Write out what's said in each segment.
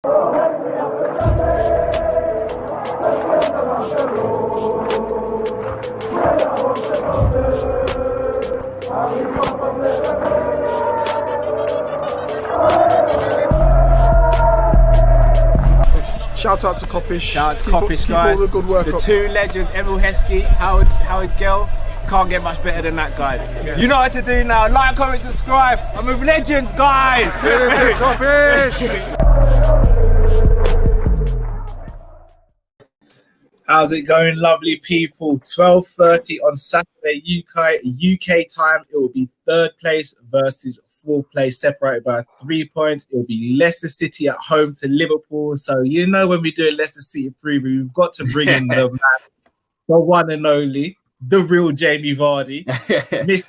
Shout out to Kop-Ish. Shout out to Kopish, guys. Keep all the good work the up. two legends, Emil Heskey, Howard Gill. Can't get much better than that guy. Yeah. You know what to do now. Like, comment, subscribe. I'm with legends, guys. Kop-Ish. How's it going, lovely people? 12:30 on Saturday, UK time. It will be third place versus fourth place, separated by 3 points. It will be Leicester City at home to Liverpool. So you know when we do a Leicester City preview, we've got to bring in the man, the one and only, the real Jamie Vardy. Mr.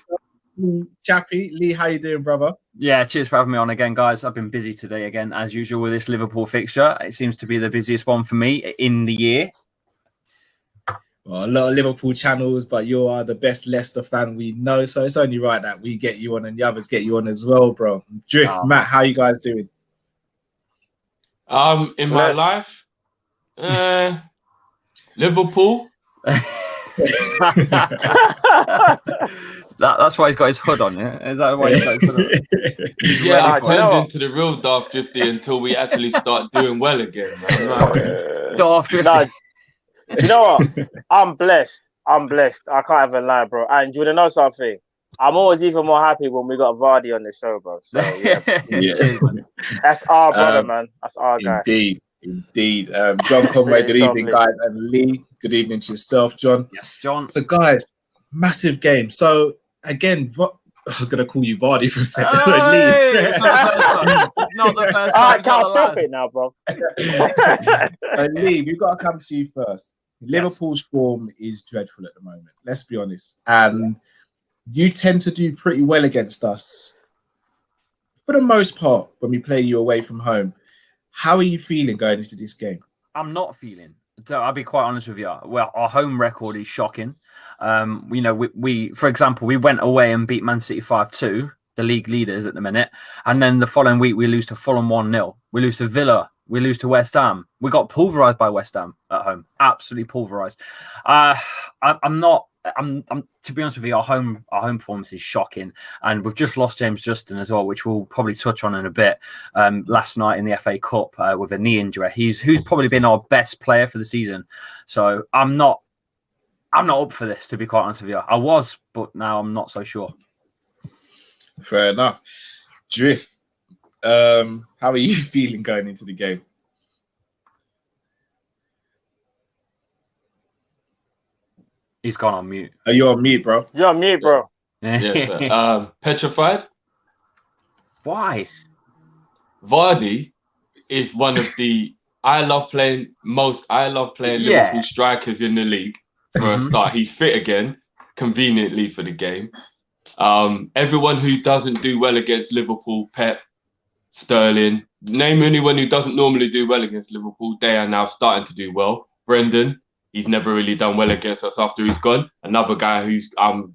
Chappie. Lee, how you doing, brother? Yeah, cheers for having me on again, guys. I've been busy today again, as usual, with this Liverpool fixture. It seems to be the busiest one for me in the year. Well, a lot of Liverpool channels, but you are the best Leicester fan we know, so it's only right that we get you on and the others get you on as well, bro. Drift, Matt, how you guys doing? In my life, Liverpool. That's why he's got his hood on, yeah? Is that why he's got his hood on? Yeah, I turned into the real Daft Drifty until we actually start doing well again, man. Daft Drifty. You know what? I'm blessed. I can't even lie, bro. And you wanna know something? I'm always even more happy when we got Vardy on the show, bro. So yeah, Cheers, man. That's our brother, man. That's our guy. Indeed. John Conway, good evening, guys. And Lee, good evening to yourself, John. Yes, John. So, guys, massive game. So, again, I was going to call you Vardy for a second. Hey, it's not the first time. It's not the first time. I can't stop it now, bro. Lee, we've got to come to you first. Liverpool's form is dreadful at the moment. Let's be honest. And you tend to do pretty well against us for the most part when we play you away from home. How are you feeling going into this game? I'm not feeling. So I'll be quite honest with you. Well, our home record is shocking. You know, we for example, we went away and beat Man City 5-2, the league leaders at the minute, and then the following week we lose to Fulham 1-0. We lose to Villa. We lose to West Ham. We got pulverised by West Ham at home. Absolutely pulverised. I'm to be honest with you, our home performance is shocking, and we've just lost James Justin as well, which we'll probably touch on in a bit. Last night in the FA Cup with a knee injury, who's probably been our best player for the season. So I'm not up for this, to be quite honest with you. I was, but now I'm not so sure. Fair enough. Drift, how are you feeling going into the game? He's gone on mute. Are you on mute, bro? You're on mute, bro. Yes, sir. Petrified. Why? Vardy is one of the I love playing Liverpool strikers in the league. For a start, he's fit again, conveniently for the game. Everyone who doesn't do well against Liverpool, Pep, Sterling, name anyone who doesn't normally do well against Liverpool, they are now starting to do well. Brendan, he's never really done well against us after he's gone. Another guy who's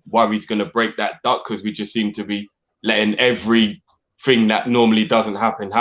worried he's going to break that duck because we just seem to be letting everything that normally doesn't happen.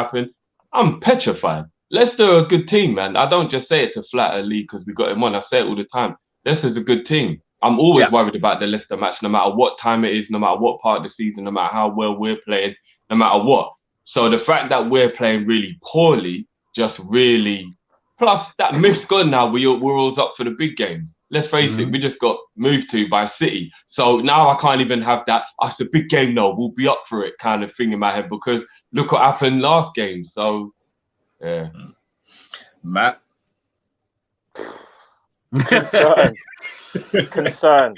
I'm petrified. Leicester are a good team, man. I don't just say it to flatter Lee because we got him on. I say it all the time. Leicester's a good team. I'm always worried about the Leicester match, no matter what time it is, no matter what part of the season, no matter how well we're playing, no matter what. So the fact that we're playing really poorly just really... Plus, that myth's gone now. We're all up for the big games. Let's face it, we just got moved to by City. So now I can't even have that, it's a big game, no, we'll be up for it kind of thing in my head because look what happened last game. So, yeah. Matt? Concerned.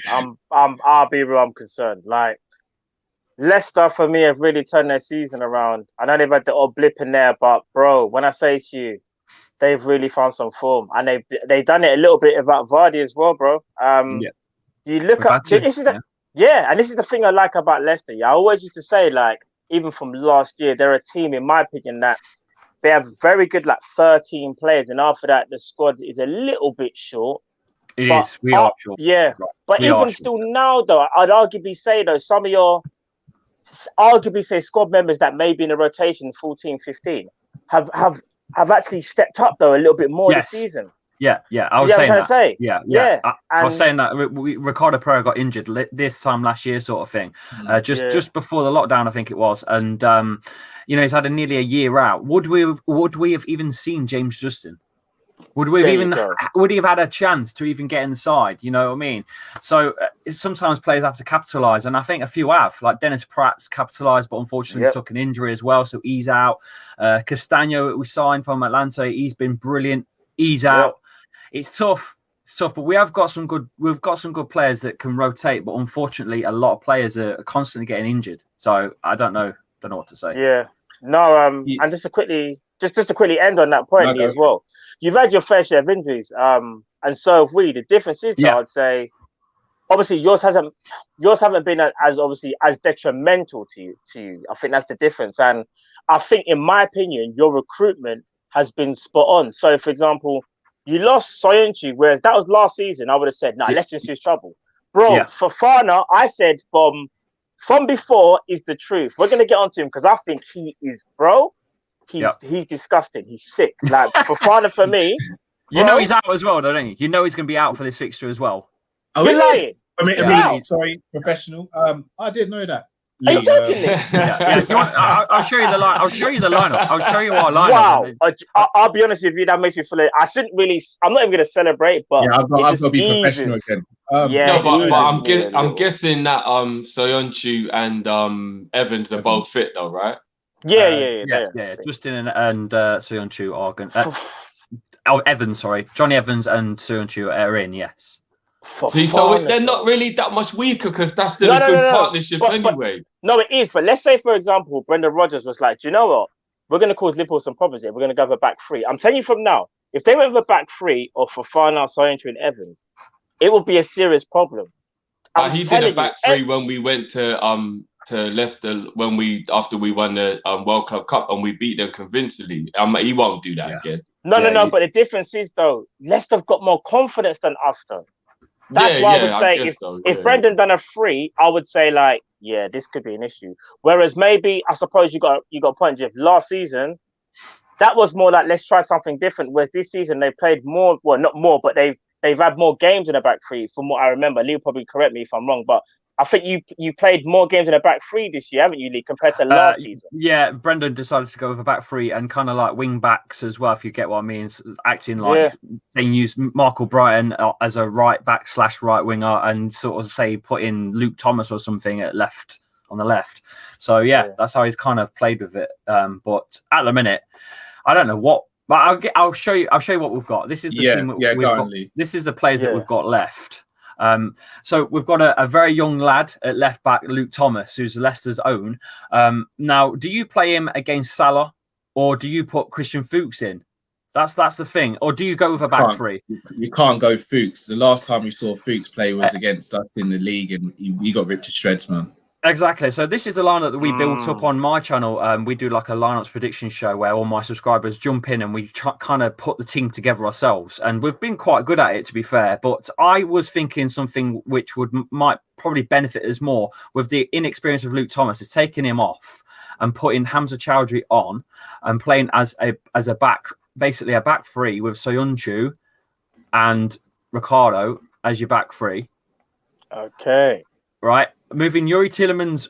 I'll be real, I'm concerned. Like, Leicester, for me, have really turned their season around. I know they've had the odd blip in there, but, bro, when I say to you, they've really found some form, and they've done it a little bit about Vardy as well, bro. You look at this is and this is the thing I like about Leicester. I always used to say, like, even from last year, they're a team, in my opinion, that they have very good, like 13 players, and after that, the squad is a little bit short. We are short. Yeah, but even still now, though, I'd arguably say some of your squad members that may be in a rotation 14, 15 have actually stepped up though a little bit more Yes. this season. Yeah. I was saying that. Say? Yeah. I was saying that Ricardo Pereira got injured this time last year, sort of thing. Just before the lockdown, I think it was, and he's had nearly a year out. Would we have even seen James Justin? Would he have had a chance to even get in the side? You know what I mean? So sometimes players have to capitalise, and I think a few have. Like Dennis Pratt's capitalised, but unfortunately took an injury as well, so he's out. Castagno, we signed from Atlanta, he's been brilliant. He's out. It's tough, but we have got some good. We've got some good players that can rotate, but unfortunately, a lot of players are constantly getting injured. So I don't know what to say. Yeah, no. And just to quickly end on that point as well. You've had your fair share of injuries, and so have we. The difference is, I'd say, obviously yours haven't been as detrimental to you. I think that's the difference, and I think, in my opinion, your recruitment has been spot on. So, for example, you lost Soyuncu, whereas that was last season. I would have said, Leicester City's trouble. Bro, Fofana, I said from before is the truth. We're going to get onto him because I think he is, he's disgusting. He's sick. Like, Fofana for me. He's out as well, don't you? You know he's going to be out for this fixture as well. Oh, you're lying. Immediately, sorry, professional. I didn't know that. Are you joking me? I'll show you the line. I'll show you the lineup. I'll show you our lineup. Wow. I'll be honest with you. That makes me feel like I shouldn't really. I'm not even going to celebrate, but I've got to be professional again. I'm guessing that Soyuncu and Evans are both fit though, right? Yeah. Justin and Soyuncu are going. Evans, sorry, Johnny Evans and Soyuncu are in. Yes. See, so they're not really that much weaker because that's still a good partnership anyway. No, it is. But let's say, for example, Brendan Rodgers was like, do you know what? We're going to cause Liverpool some problems here. We're going to go with a back three. I'm telling you from now, if they went with a back three of Fofana, Soyuncu and Evans, it would be a serious problem. He did a back three when we went to Leicester after we won the World Club Cup and we beat them convincingly. He won't do that again. No. But the difference is though, Leicester have got more confidence than us though. That's why I would say if Brendan done a free, I would say like, this could be an issue. Whereas maybe I suppose you got a point, Jeff. Last season, that was more like let's try something different. Whereas this season they played more, well not more, but they've had more games in the back three from what I remember. Lee will probably correct me if I'm wrong, but I think you played more games in a back three this year, haven't you, Lee, compared to last season? Yeah, Brendan decided to go with a back three and kind of like wing backs as well, if you get what I mean. Acting like they use Michael Brighton as a right back / right winger and sort of say put in Luke Thomas or something on the left. So that's how he's kind of played with it. But at the minute, I don't know what. But I'll show you what we've got. This is the team we've got. This is the players that we've got left. So we've got a very young lad at left back, Luke Thomas, who's Leicester's own. Now, do you play him against Salah, or do you put Christian Fuchs in? That's the thing. Or do you go with a back three? You can't go Fuchs. The last time we saw Fuchs play was against us in the league, and he got ripped to shreds, man. Exactly. So this is the lineup that we built up on my channel. We do like a lineups prediction show where all my subscribers jump in and we kind of put the team together ourselves. And we've been quite good at it, to be fair. But I was thinking something which might probably benefit us more with the inexperience of Luke Thomas is taking him off and putting Hamza Chowdhury on and playing as a back, basically a back three with Soyuncu and Ricardo as your back three. Okay. Right. Moving Yuri Tielemans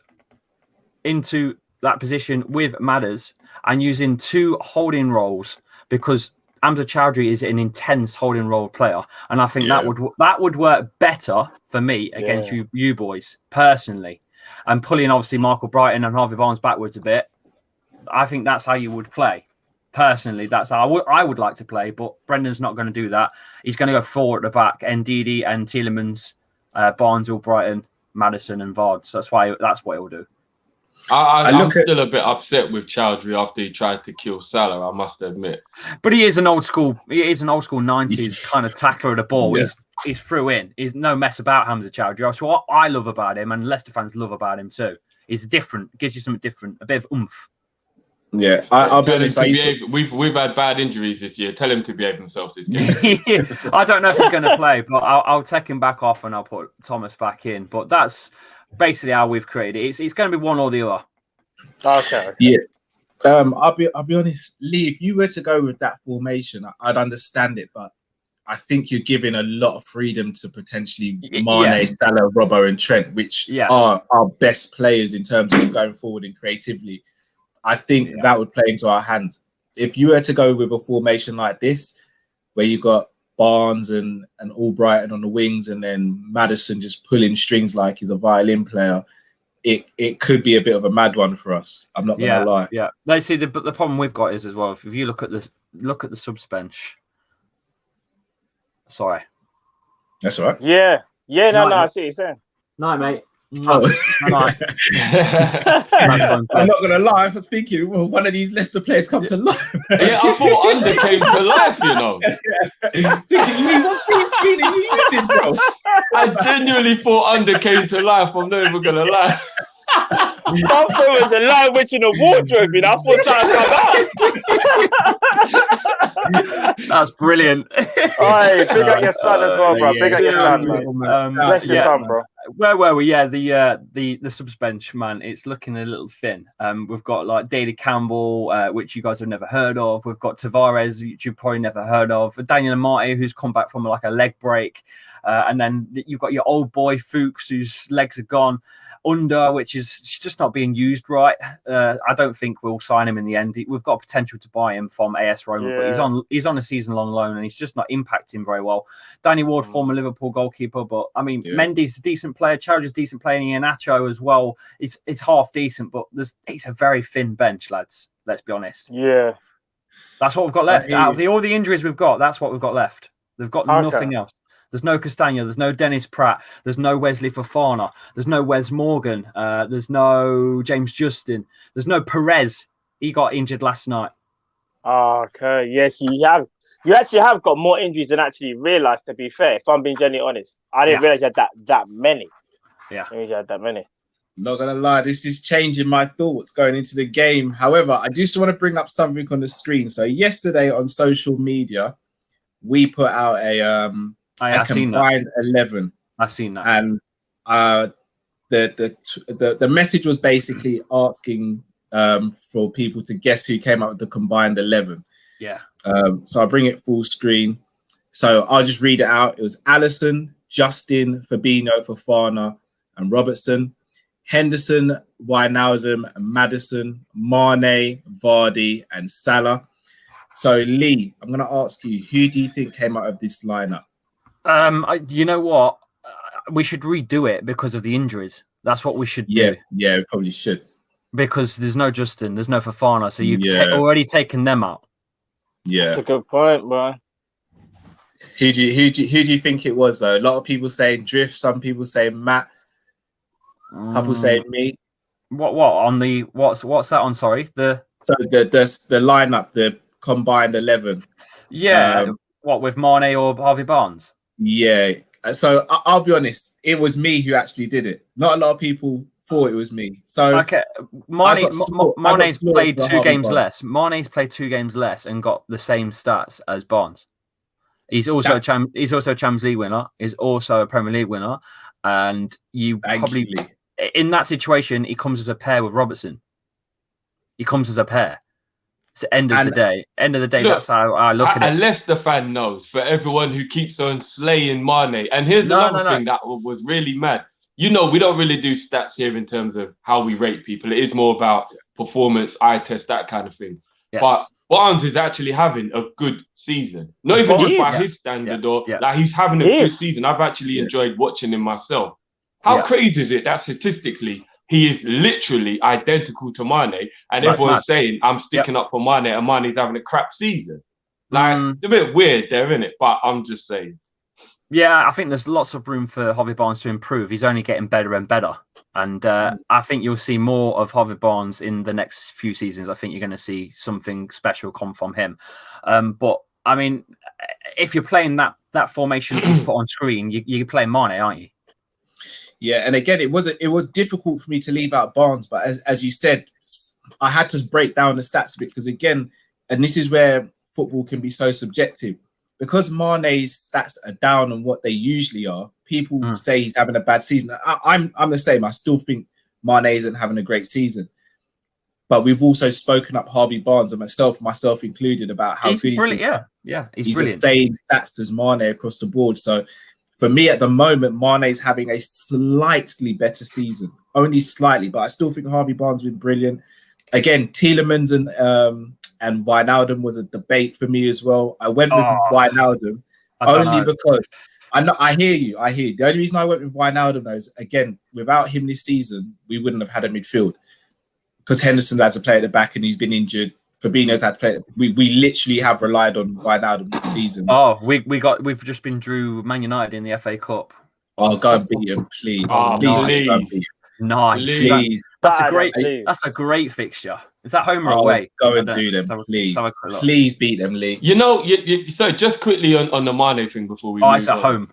into that position with Madders and using two holding roles because Hamza Chowdhury is an intense holding role player, and I think that would work better for me against you boys personally. And pulling obviously Michael Brighton and Harvey Barnes backwards a bit, I think that's how you would play. Personally, that's how I would like to play, but Brendan's not going to do that. He's going to go forward at the back, Ndidi and Tielemans, Barnes, Brighton, Maddison and Vard. So that's what he'll do. I'm still a bit upset with Chowdhury after he tried to kill Salah, I must admit. But he is an old school 90s kind of tackler of the ball. Yeah. He's through in. He's no mess about Hamza Chowdhury. That's what I love about him, and Leicester fans love about him too. He's different. Gives you something different, a bit of oomph. Yeah, I'll be honest. We've had bad injuries this year. Tell him to behave himself this game. I don't know if he's going to play, but I'll take him back off and I'll put Thomas back in. But that's basically how we've created it. It's going to be one or the other. Okay. Yeah. I'll be honest, Lee. If you were to go with that formation, I'd understand it, but I think you're giving a lot of freedom to potentially Mane, Salah, Robbo, and Trent, which are our best players in terms of going forward and creatively. I think that would play into our hands. If you were to go with a formation like this, where you've got Barnes and Albrighton on the wings, and then Maddison just pulling strings like he's a violin player, it could be a bit of a mad one for us. I'm not gonna lie. Yeah. Let's see. But the problem we've got is as well. If you look at the subs bench. Sorry. That's all right. Yeah. No, I see what you're saying. Night, mate. Oh. Night. I'm not gonna lie. I was thinking, well, one of these Leicester players come to life. Yeah, I thought Under came to life, you know. Thinking, what are you using, bro? I genuinely thought Under came to life. I'm not even gonna lie. Something was a light witch in a wardrobe, you know. I thought something come out. That's brilliant. Alright, big up your son as well, bro. Big up your son, man. Bless your son, bro. Where were we? Yeah, the subs bench, man. It's looking a little thin. We've got like David Campbell, which you guys have never heard of. We've got Tavares, which you've probably never heard of. Daniel Amati, who's come back from like a leg break, and then you've got your old boy Fuchs, whose legs are gone. Under, which is just not being used right. I don't think we'll sign him in the end. We've got potential to buy him from AS Roma, but he's on a season-long loan and he's just not impacting very well. Danny Ward, former Liverpool goalkeeper, but I mean, Mendy's a decent player. Charles is decent player. And Iheanacho as well. It's half decent, but it's a very thin bench, lads. Let's be honest. Yeah, that's what we've got left. Out of all the injuries we've got, that's what we've got left. They've got nothing else. There's no Castagna. There's no Dennis Pratt. There's no Wesley Fofana. There's no Wes Morgan. There's no James Justin. There's no Perez. He got injured last night. Okay. Yes, you have. You actually have got more injuries than actually realised, to be fair. If I'm being genuinely honest, I didn't realise you had that many. Yeah. You had that many. Not gonna lie, this is changing my thoughts going into the game. However, I just want to bring up something on the screen. So yesterday on social media, we put out a combined 11. I've seen that. And the message was basically asking for people to guess who came up with the combined 11. Yeah. So I'll bring it full screen. So I'll just read it out. It was Alisson, Justin, Fabinho, Fofana, and Robertson. Henderson, Wijnaldum, Maddison, Mane, Vardy, and Salah. So Lee, I'm going to ask you, who do you think came out of this lineup? You know what? We should redo it because of the injuries. That's what we should do. Yeah, we probably should. Because there's no Justin, there's no Fofana, so you've already taken them out. Yeah, that's a good point, bro. Who do you think it was though? A lot of people saying Drift, some people saying Matt, a couple saying me. What on the what's that on? Sorry, the lineup, the combined 11. Yeah, what with Mane or Harvey Barnes? Yeah. So I'll be honest, it was me who actually did it. Not a lot of people thought it was me. So okay, Mane's played 2 games less. Mane's played 2 games less and got the same stats as Barnes. He's also a Champions League winner. He's also a Premier League winner, and probably in that situation he comes as a pair with Robertson. He comes as a pair. It's the end of the day. Look, that's how I look at it. A Leicester fan knows, for everyone who keeps on slaying Mane. And here's another thing that was really mad. You know, we don't really do stats here in terms of how we rate people. It is more about performance, eye test, that kind of thing. Yes. But Barnes is actually having a good season. Not even just by his standard, like he's having a good season. I've actually enjoyed watching him myself. How crazy is it that statistically he is literally identical to Mane, and everyone's saying I'm sticking up for Mane, and Mane's having a crap season? Like it's a bit weird there, isn't it? But I'm just saying. Yeah, I think there's lots of room for Harvey Barnes to improve. He's only getting better and better. And I think you'll see more of Harvey Barnes in the next few seasons. I think you're going to see something special come from him. But, I mean, if you're playing that formation that you put on screen, you're playing Mane, aren't you? Yeah, and again, it was difficult for me to leave out Barnes. But as you said, I had to break down the stats a bit because, again, and this is where football can be so subjective. Because Mane's stats are down on what they usually are, people say he's having a bad season. I'm the same. I still think Mane isn't having a great season. But we've also spoken up Harvey Barnes and myself included, about how he's good brilliant. he's been. Yeah, He's brilliant. the same stats as Mane across the board. So for me at the moment, Mane's having a slightly better season, only slightly, but I still think Harvey Barnes has been brilliant. Again, Tielemans and Wijnaldum was a debate for me as well. I went with Wijnaldum only because I hear you. The only reason I went with Wijnaldum though is, again, without him this season, we wouldn't have had a midfield, because Henderson had to play at the back and he's been injured. Fabinho's had to play. We literally have relied on Wijnaldum this season. Oh, we've just been drew Man United in the FA Cup. Oh, go and beat him, please. Please. Nice. Please. That's a great fixture. Is that home or away? Go and do them, please. Please beat them, Lee. You know, so just quickly on the Mane thing before we move it's at home.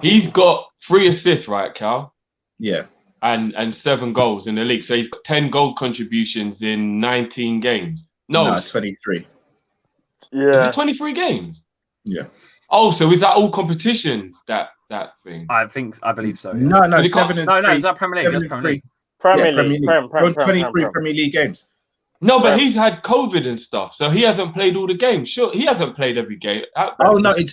He's got 3 assists, right, Cal? Yeah. And 7 goals in the league. So he's got 10 goal contributions in 19 games. No, 23. Yeah. Is it 23 games? Yeah. Oh, so is that all competitions, that thing? I believe so. Yeah. No, it's 7 and 3. No, is that Premier League? That's Premier League. Premier League. 23 Premier League games. No, but he's had COVID and stuff, so he hasn't played all the games. Sure, he hasn't played every game. In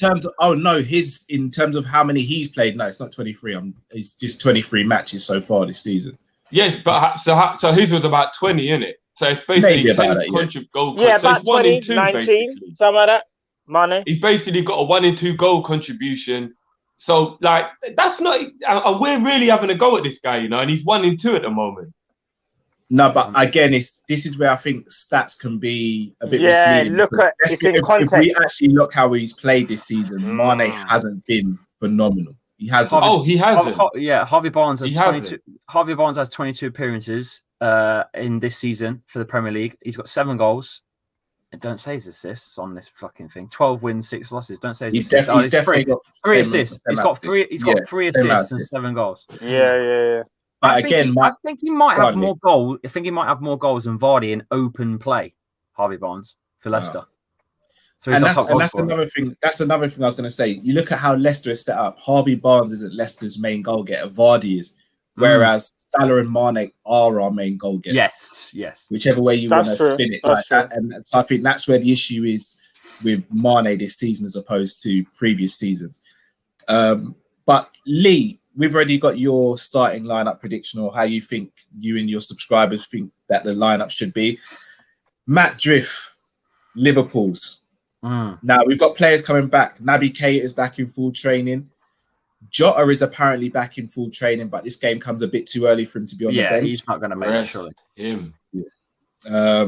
terms of how many he's played, no, it's not 23. It's just 23 matches so far this season. Yes, but so his was about 20, innit? So it's basically 10 goal. Yeah, so about 20, 19, something like that. Money. He's basically got a 1 in 2 goal contribution. So like that's not. We're really having a go at this guy, you know, and he's 1 in 2 at the moment. No, but again, this is where I think stats can be a bit misleading. Look at it's in context. If we actually look how he's played this season, Mane hasn't been phenomenal. He hasn't. He hasn't. Harvey Barnes has 22. Harvey Barnes has 22 appearances in this season for the Premier League. He's got 7 goals. It don't say his assists on this fucking thing. 12 wins, 6 losses. Don't say his assists. He's definitely got 3 assists. He's got 3 assists and 7 goals. Yeah. But I think he might have more goals. I think he might have more goals than Vardy in open play. Harvey Barnes for Leicester. So that's another thing. That's another thing I was going to say. You look at how Leicester is set up. Harvey Barnes isn't Leicester's main goal getter. Vardy is, whereas Salah and Mane are our main goal getters. Yes. Whichever way you want to spin it like that. And so I think that's where the issue is with Mane this season as opposed to previous seasons. But Lee, we've already got your starting lineup prediction, or how you think you and your subscribers think that the lineup should be. Matt Drift, Liverpool's. Now we've got players coming back. Naby Keita is back in full training. Jota is apparently back in full training, but this game comes a bit too early for him to be on the bench. Yeah, he's not going to make it, surely. Him. Yeah.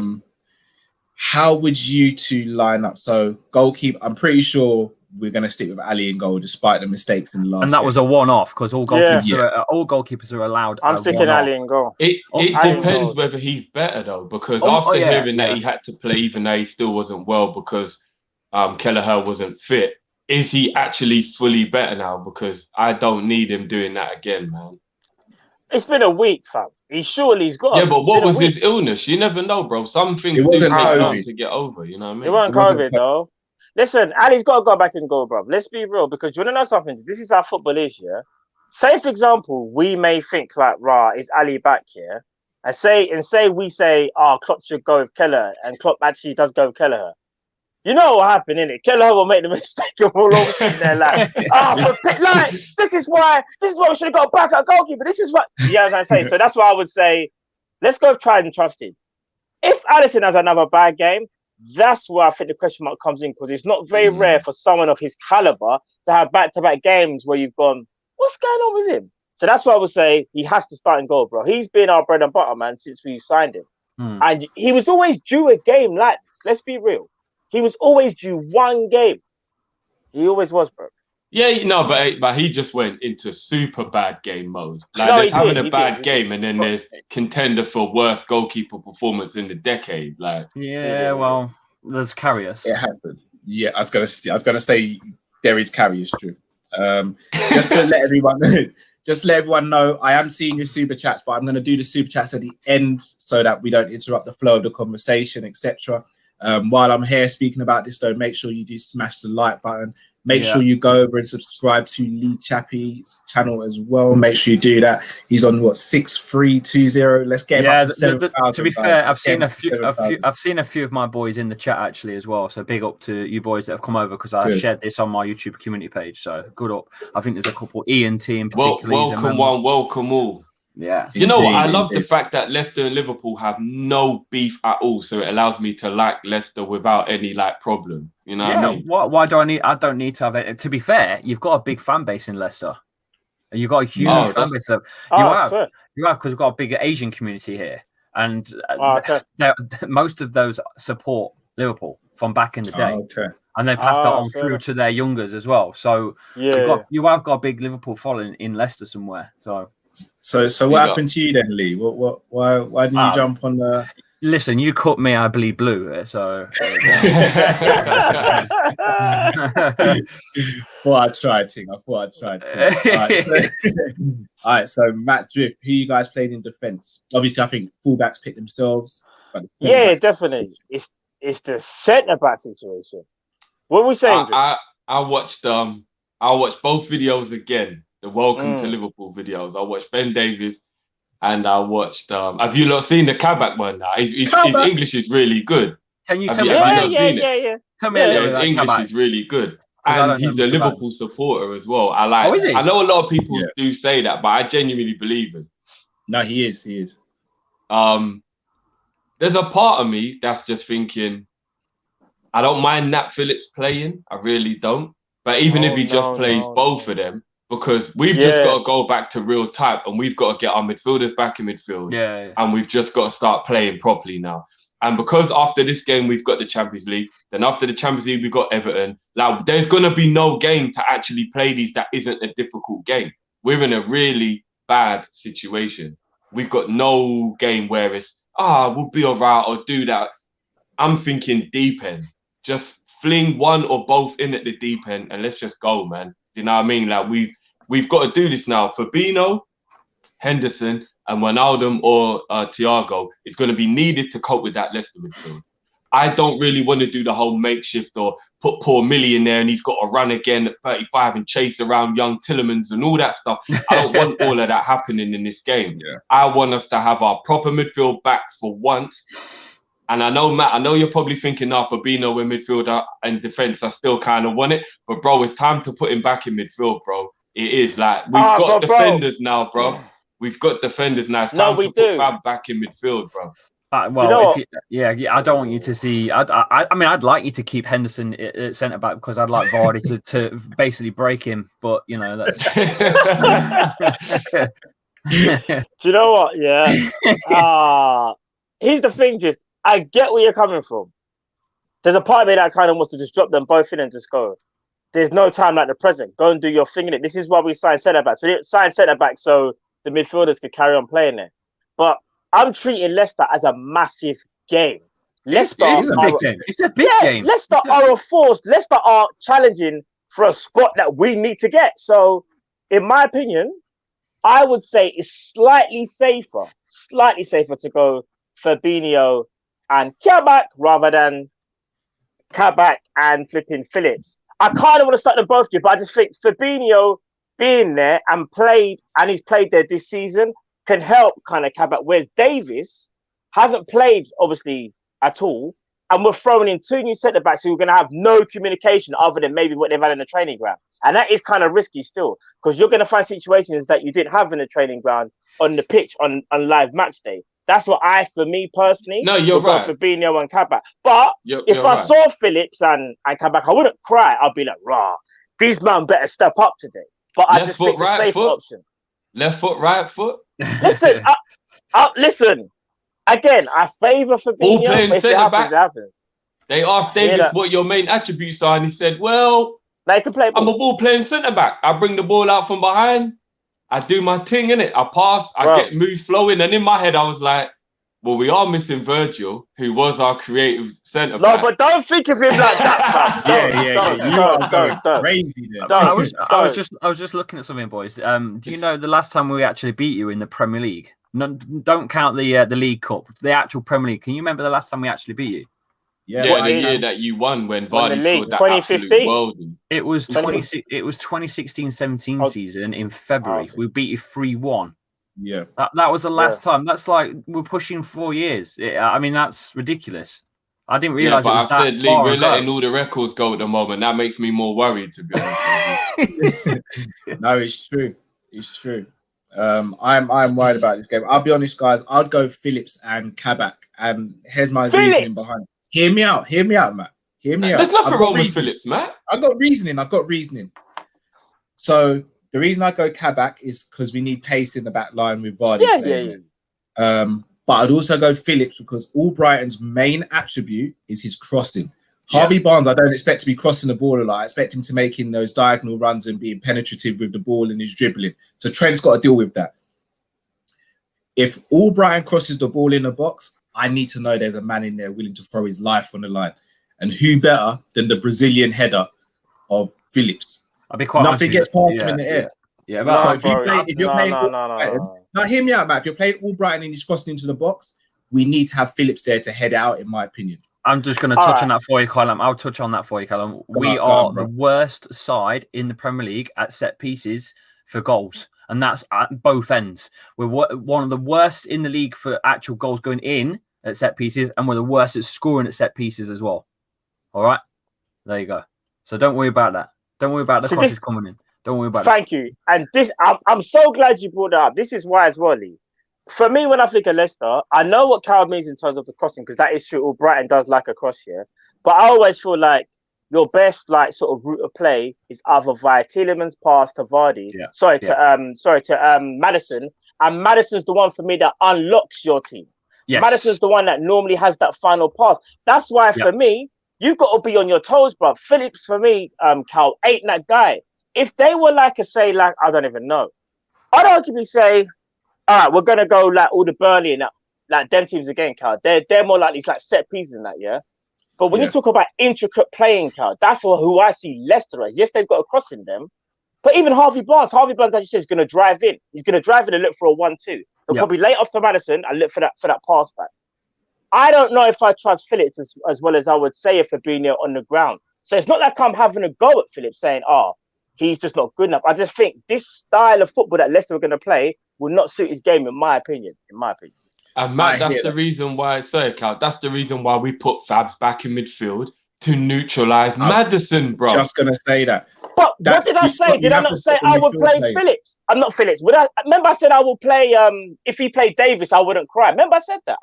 How would you two line up? So goalkeeper, I'm pretty sure we're going to stick with Ali in goal, despite the mistakes in the last. And that was a one-off, because all goalkeepers are allowed. I'm sticking Ali in goal. It depends whether he's better though, because after hearing that he had to play, even though he still wasn't well because Kelleher wasn't fit, is he actually fully better now? Because I don't need him doing that again, man. It's been a week, fam. He's got. Yeah, but what was his illness? You never know, bro. Some things do take time to get over. You know what I mean? It wasn't COVID though. Listen, Ali's got to go back and go, bro. Let's be real, because you want to know something? This is how football is, yeah? Say, for example, we may think like, is Ali back here? And say we say, Klopp should go with Kelleher, and Klopp actually does go with Kelleher. You know what happened, innit? Kelleher will make the mistake of all over there, this is why we should have got back at goalkeeper. This is what, as I say. So that's why I would say, let's go tried and trusted. If Alisson has another bad game, that's where I think the question mark comes in, because it's not very rare for someone of his caliber to have back-to-back games where you've gone, what's going on with him? So that's why I would say he has to start in goal, bro. He's been our bread and butter, man, since we've signed him. And he was always due a game like this. Let's be real. He was always due one game. He always was, bro. Yeah, no, but he just went into super bad game mode. There's having a bad game, and then there's contender for worst goalkeeper performance in the decade. Well, there's Karius. It happened. Yeah, I was gonna say there is Karius, true. Just to let everyone know, I am seeing your super chats, but I'm going to do the super chats at the end so that we don't interrupt the flow of the conversation, etc. While I'm here speaking about this, though, make sure you do smash the like button. Make sure you go over and subscribe to Lee Chappie's channel as well. Make sure you do that. He's on 6320. Let's get him up to 7,000. To be fair, I've seen a few of my boys in the chat actually as well. So big up to you boys that have come over because I shared this on my YouTube community page. So good up. I think there's a couple. Ian T in particular. Welcome all. Yeah. You know what? I love the fact that Leicester and Liverpool have no beef at all. So it allows me to like Leicester without any like problem. You know what I mean? Why do I need? I don't need to have it. To be fair, you've got a big fan base in Leicester. You've got a huge fan base. You have because we've got a big Asian community here, and most of those support Liverpool from back in the day. And they passed that on through to their youngers as well. So you have got a big Liverpool following in Leicester somewhere. So what happened to you then, Lee? Why didn't you jump on the? Listen, you cut me, I bleed blue. So I thought I'd try. All right, so Matt Drift, who you guys playing in defence? Obviously, I think fullbacks pick themselves. But definitely. It's the centre back situation. What are we saying? I watched both videos again. The Welcome to Liverpool videos. I watched Ben Davies and I watched. Have you not seen the Kabak one now? His English is really good. Can you tell me? Yeah. Tell me his English is really good, and he's a Liverpool supporter as well. I like. Oh, is he? I know a lot of people do say that, but I genuinely believe it. No, he is. There's a part of me that's just thinking, I don't mind Nat Phillips playing. I really don't. But even if he just plays both of them. Because we've just got to go back to real type and we've got to get our midfielders back in midfield. And we've just got to start playing properly now. And because after this game, we've got the Champions League. Then after the Champions League, we've got Everton. Now, there's going to be no game to actually play these that isn't a difficult game. We're in a really bad situation. We've got no game where it's, we'll be all right or do that. I'm thinking deep end. Just fling one or both in at the deep end and let's just go, man. You know what I mean? Like we've got to do this now. Fabinho, Henderson, and Wijnaldum or Thiago is going to be needed to cope with that Leicester midfield. I don't really want to do the whole makeshift or put poor Millie in there and he's got to run again at 35 and chase around young Tillemans and all that stuff. I don't want all of that happening in this game. I want us to have our proper midfield back for once. And I know, Matt, you're probably thinking now Fabinho in midfield and defence, I still kind of want it. But, bro, it's time to put him back in midfield, bro. It is. Like, we've got defenders now, bro. We've got defenders now. It's time to put Fab back in midfield, bro. I don't want you to see... I mean, I'd like you to keep Henderson at centre-back because I'd like Vardy to basically break him. But, you know, that's... Do you know what? Yeah. Here's the thing, just I get where you're coming from. There's a part of me that kind of wants to just drop them both in and just go, there's no time like the present. Go and do your thing in it. This is why we signed centre-backs. We didn't sign centre-backs so the midfielders could carry on playing there. But I'm treating Leicester as a massive game. Leicester it's a big game. It's a big game. Leicester are a force. Leicester are challenging for a spot that we need to get. So, in my opinion, I would say it's slightly safer to go Fabinho and Kabak rather than Kabak and flipping Phillips. I kind of want to start them both, but I just think Fabinho being there and he's played there this season can help kind of Kabak, whereas Davis hasn't played obviously at all, and we're throwing in two new centre backs who are going to have no communication other than maybe what they've had in the training ground, and that is kind of risky still because you're going to find situations that you didn't have in the training ground on the pitch on live match day. That's what for me personally. No, you're right. Fabinho and Kabak. But if I saw Phillips and Kabak, I wouldn't cry. I'd be like, rah, these men better step up today. But I just picked the safe option. Left foot, right foot. Listen, listen. Again, I favour Fabinho. All playing if it happens, it happens. They asked Davis what your main attributes are, and he said, well, they can play ball. I'm a ball playing centre-back. I bring the ball out from behind. I do my thing, innit? I pass, I get moves flowing. And in my head, I was like, well, we are missing Virgil, who was our creative centre-back. No, but don't think of him like that, fam. Don't. Crazy there. I was just looking at something, boys. Do you know the last time we actually beat you in the Premier League? No, don't count the League Cup, the actual Premier League. Can you remember the last time we actually beat you? Yeah, the year that you won when Vardy scored that absolute 2015. worldie. It was 2016-17 season in February. We beat you 3-1. Yeah. That was the last time. That's like we're pushing 4 years. I mean, that's ridiculous. I didn't realize it was that Lee, far we're ago. letting all the records go at the moment. That makes me more worried, to be honest with you. No, it's true. It's true. I'm worried about this game. I'll be honest, guys. I'd go Phillips and Kabak. And here's my reasoning behind. Hear me out, Matt. Hear me out. There's nothing wrong with Phillips, Matt. I've got reasoning. So the reason I go Kabak is because we need pace in the back line with Vardy. But I'd also go Phillips because Albrighton's main attribute is his crossing. Harvey Barnes, I don't expect to be crossing the ball a lot. I expect him to making those diagonal runs and being penetrative with the ball and his dribbling. So Trent's got to deal with that. If Albrighton crosses the ball in the box, I need to know there's a man in there willing to throw his life on the line. And who better than the Brazilian header of Phillips? I'll be quite Nothing gets past him in the air. Yeah, but so if you're playing now hear me out, Matt. If you're playing Albrighton and he's crossing into the box, we need to have Phillips there to head out, in my opinion. I'm just going to touch on that for you, Callum. I'll touch on that for you, Callum. We are the worst side in the Premier League at set pieces for goals, and that's at both ends. We're one of the worst in the league for actual goals going in at set pieces, and we're the worst at scoring at set pieces as well. All right? There you go. So don't worry about that. Don't worry about the crosses coming in. Don't worry about it. Thank you. And this, I'm so glad you brought that up. This is why as well, Lee. For me, when I think of Leicester, I know what Carol means in terms of the crossing, because that is true. All Brighton does like a cross here. But I always feel like your best sort of route of play is either via Tielemans pass to Vardy. To Maddison. And Maddison's the one for me that unlocks your team. Yes. Maddison's the one that normally has that final pass. That's why for me, you've got to be on your toes, bro. Phillips for me, Cal, ain't that guy. If they were I don't even know. I'd arguably say, all right, we're gonna go like all the Burnley and like them teams again, Cal. They're more like these like set pieces in that, yeah. But when you talk about intricate playing, Cal, that's who I see Leicester as. Yes, they've got a cross in them, but even Harvey Barnes, as you said, is gonna drive in. He's gonna drive in and look for a 1-2. He'll probably lay off to Maddison and look for that pass back. I don't know if I trust Phillips as well as I would say if Fabinho on the ground. So it's not like I'm having a go at Phillips saying, he's just not good enough. I just think this style of football that Leicester are going to play will not suit his game, in my opinion. And Matt, that's the reason why, that's the reason why we put Fabs back in midfield to neutralise Maddison, bro. Just going to say that. But what did I say? Did I not say I would play Phillips? I'm not Phillips. Remember I said I will play, if he played Davis, I wouldn't cry. Remember I said that?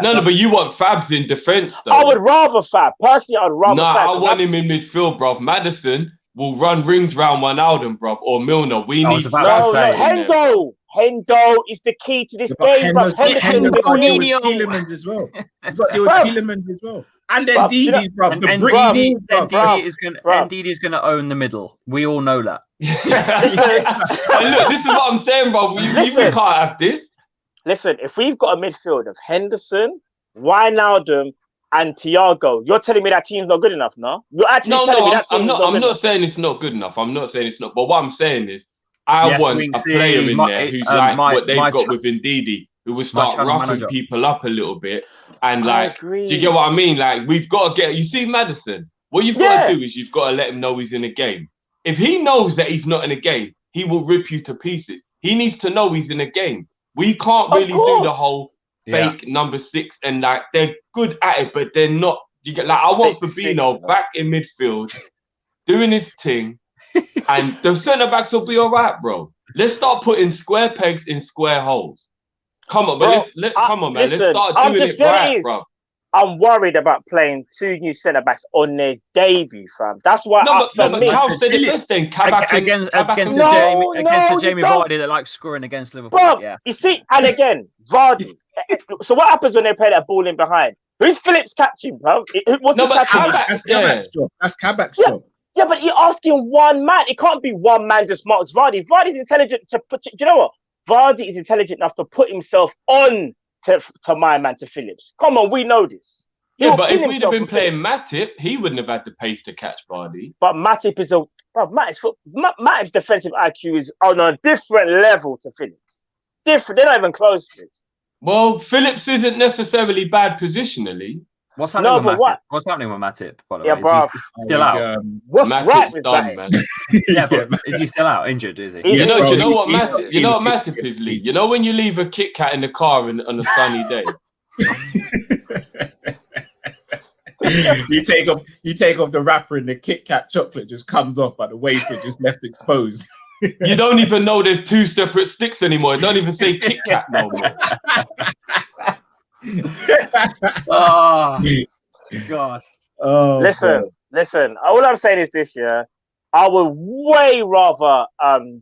No, but you want Fabs in defence, though. I would rather Fab. Personally, I'd rather Fab. I want him in midfield, bro. Maddison will run rings round Wijnaldum, bro, or Milner. We need Hendo is the key to this game, bro. Hendo's got to deal with Tielemans as well. He's got to deal with Tielemans as well. And then Didi, bro. Ndidi is going to own the middle. We all know that. Look, this is what I'm saying, bro. We can't have this. Listen, if we've got a midfield of Henderson, Wijnaldum, and Thiago, you're telling me that team's not good enough, no? You're actually telling me that team's not good enough. I'm not saying it's not good enough. I'm not saying it's not. But what I'm saying is, I want a player in there who's what they've got with Ndidi, who will start roughing people up a little bit. And do you get what I mean? Like, we've got to you see Maddison, what you've got to do is you've got to let him know he's in a game. If he knows that he's not in a game, he will rip you to pieces. He needs to know he's in a game. We can't really do the whole fake number 6 and they're good at it, but they're not. You get I want Fabinho back in midfield, doing his thing, and the centre backs will be all right, bro. Let's start putting square pegs in square holes. Come on, man. Let's start doing it right, bro. I'm worried about playing 2 new centre backs on their debut, fam. That's why. How said it best then? Against the Jamie Vardy that likes scoring against Liverpool. Bro, you see, and again, Vardy. So what happens when they play that ball in behind? Who's Phillips catching, bro? That's Kabak's job. Yeah, but you're asking one man. It can't be one man just marks Vardy. Vardy's intelligent to put. Do you know what? Vardy is intelligent enough to put himself on to my man, to Phillips. Come on, we know this. But if we'd have been playing Matip, he wouldn't have had the pace to catch Vardy. But Matip is Matip's defensive IQ is on a different level to Phillips. Different. They're not even close to it. Well, Phillips isn't necessarily bad positionally. What's happening No, with but Matip? what? What's happening with Matip? By the Yeah, way, bro. is he still out? What's Matip's right with done, that? man. Yeah, but is he still out? Injured? Is he? He- You know, bro, do you know what he's Matip? not You know what feeling Matip it. is, Lee? You know when you leave a Kit Kat in the car on a sunny day. you take off the wrapper and the Kit Kat chocolate just comes off, but the wafer just left exposed. You don't even know there's two separate sticks anymore. It don't even say Kit Kat no more. Oh, God. Oh, Listen. All I'm saying is this year, I would way rather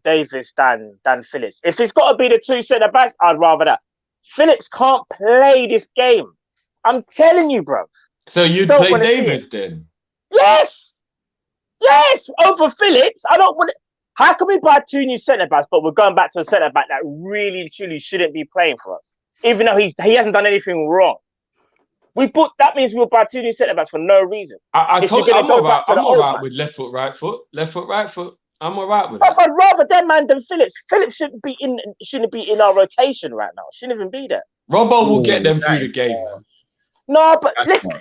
Davis than Phillips. If it's got to be the two centre backs, I'd rather that. Phillips can't play this game. I'm telling you, bro. So you'd Don't play wanna see Davis it. then? Yes, over Phillips. I don't want. How can we buy two new centre backs, but we're going back to a centre back that really, truly shouldn't be playing for us, even though he hasn't done anything wrong. That means we'll buy two new centre backs for no reason. I'm If you're gonna all go right. back to I'm the all old right man. with left foot, right foot, left foot, right foot. I'm all right with But it. I'd rather that man than Phillips. Phillips shouldn't be in our rotation right now. Shouldn't even be there. Robbo will get them through the game, man. No, but That's listen, fine.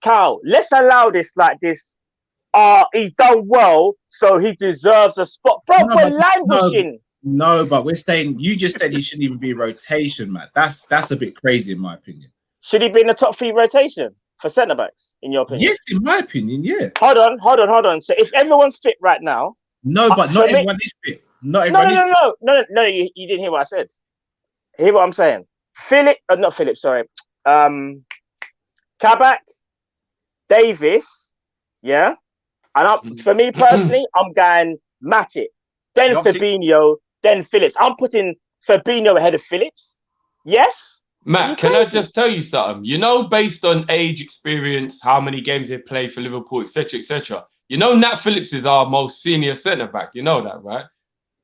Carl, let's allow this like this. He's done well, so he deserves a spot. Bro, No, we're but- languishing. No, but we're saying you just said he shouldn't even be rotation, man. That's a bit crazy in my opinion. Should he be in the top 3 rotation for centre backs, in your opinion? Yes, in my opinion, yeah. Hold on. So if everyone's fit right now, No, but for not me- everyone is fit. Not everyone is fit. no. You didn't hear what I said. Hear what I'm saying? Not Philip. Sorry. Kabak, Davis, yeah. And for me personally, I'm going Matip, then You obviously- Fabinho, then Phillips. I'm putting Fabinho ahead of Phillips. Yes. Matt, can I just tell you something? You know, based on age, experience, how many games they've played for Liverpool, etc., you know, Nat Phillips is our most senior centre back. You know that, right?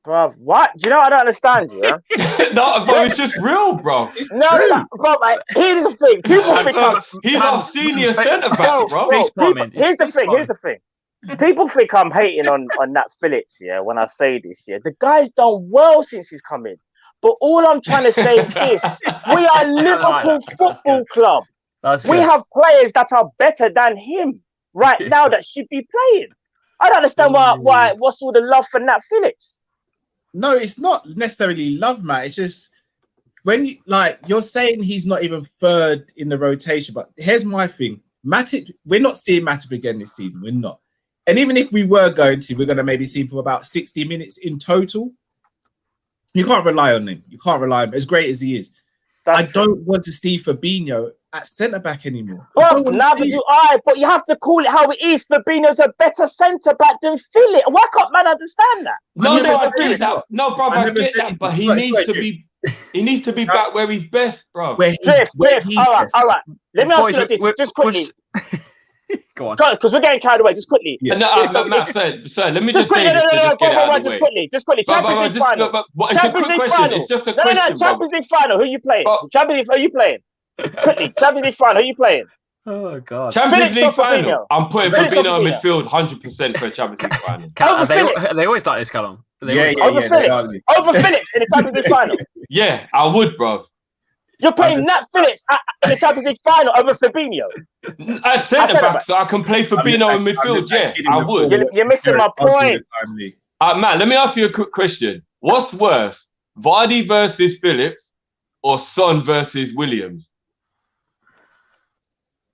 Bro, what? Do you know I don't understand you? Huh? No, bro, it's just real, bro. No. Bro, like, here's the thing. People think I'm He's our senior centre back, bro. Face palming. Here's the Face thing. palming. People think I'm hating on Nat Phillips, yeah, when I say this, yeah. The guy's done well since he's come in. But all I'm trying to say is this. We are Liverpool Football Club. That's We good. have players that are better than him right now that should be playing. I don't understand what's all the love for Nat Phillips. No, it's not necessarily love, Matt. It's just when you're saying he's not even third in the rotation. But here's my thing: Matip, we're not seeing Matip again this season. We're not. And even if we were going to, we're going to maybe see him for about 60 minutes in total. You can't rely on him. You can't rely on him, as great as he is. I don't want to see Fabinho at centre back anymore. But neither do I. But you have to call it how it is. Fabinho's a better centre back than Phillips. Why can't man understand that? No, never I said get he's that. not. No, bro, I I never get said that. he's But not. he It's needs like to be. He needs to be back where he's best, bro. Cliff, all right. Let me ask you this, just quickly. Go on. Because we're getting carried away. Just quickly. Yeah. Matt, sir, let me just say quickly. this to just get it out of the Just way. quickly. Champions League final. It's a Champions quick League question. final. It's just a No. question, bro. Champions League final. Who you playing? But- Champions League. Who you playing? Quickly. Champions League final. Who you playing? Oh God. Champions Phillips or League final. Fabinho? I'm putting Phillips or Fabinho in Fabinho? midfield 100% for a Champions League final. Over Phillips. They always like this, Callum. Yeah, Over they Phillips. are. Over Phillips in the Champions League final. Yeah, I would, bro. You're playing Nat Phillips in the Champions League final over Fabinho. As centre back, so I can play Fabinho in midfield. Yeah, I would. You're missing my point. Matt, let me ask you a quick question. What's worse, Vardy versus Phillips or Son versus Williams?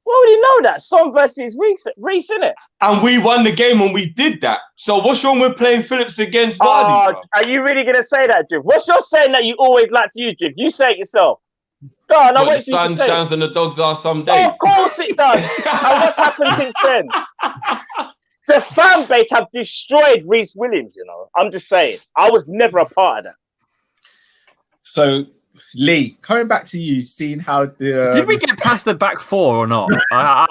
Well, we know that. Son versus Reece, innit? And we won the game when we did that. So what's wrong with playing Phillips against Vardy? Bro? Are you really going to say that, Driv? What's your saying that you always like to use, Driv? You say it yourself. Go on, I'll What, wait the for you sun to say shines and the dogs are some it. days. Of course it does. And what's happened since then? The fan base have destroyed Reece Williams, you know. I'm just saying. I was never a part of that. So, Lee, coming back to you, seeing how the Did we get past the back four or not? No,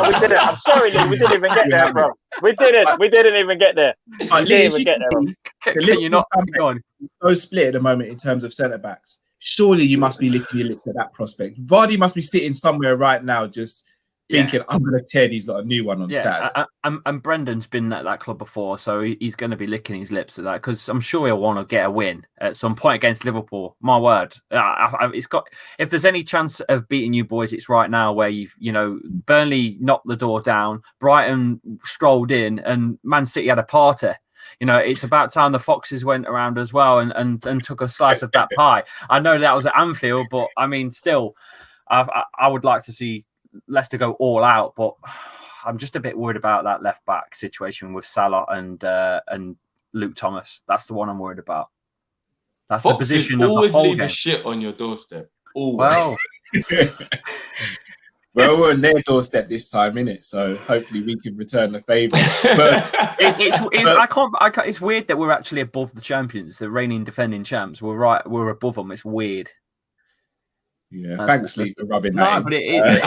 we didn't. I'm sorry, Lee. We didn't even get there, bro. We didn't even get there. Lee, didn't as even you get can there. see, the Can you not? Liverpool Go on. is so split at the moment in terms of centre backs. Surely you must be licking your lips at that prospect. Vardy must be sitting somewhere right now, just thinking I'm going to tear these lot a new one on Saturday. And Brendan's been at that club before, so he's going to be licking his lips at that because I'm sure he'll want to get a win at some point against Liverpool. My word, it's got. If there's any chance of beating you boys, it's right now where Burnley knocked the door down, Brighton strolled in, and Man City had a party. It's about time the Foxes went around as well and took a slice of that pie. I know that was at Anfield, but I mean, still, I would like to see Leicester go all out, but I'm just a bit worried about that left back situation with Salah and Luke Thomas. That's the one I'm worried about. That's the position of the always whole leave game. a shit on your doorstep. Always. Well, we're on their doorstep this time, innit? So hopefully we can return the favour. But it's weird that we're actually above the champions, the reigning defending champs. We're above them. It's weird. Yeah, thanks, Lee, for rubbing that. No, in. but it is.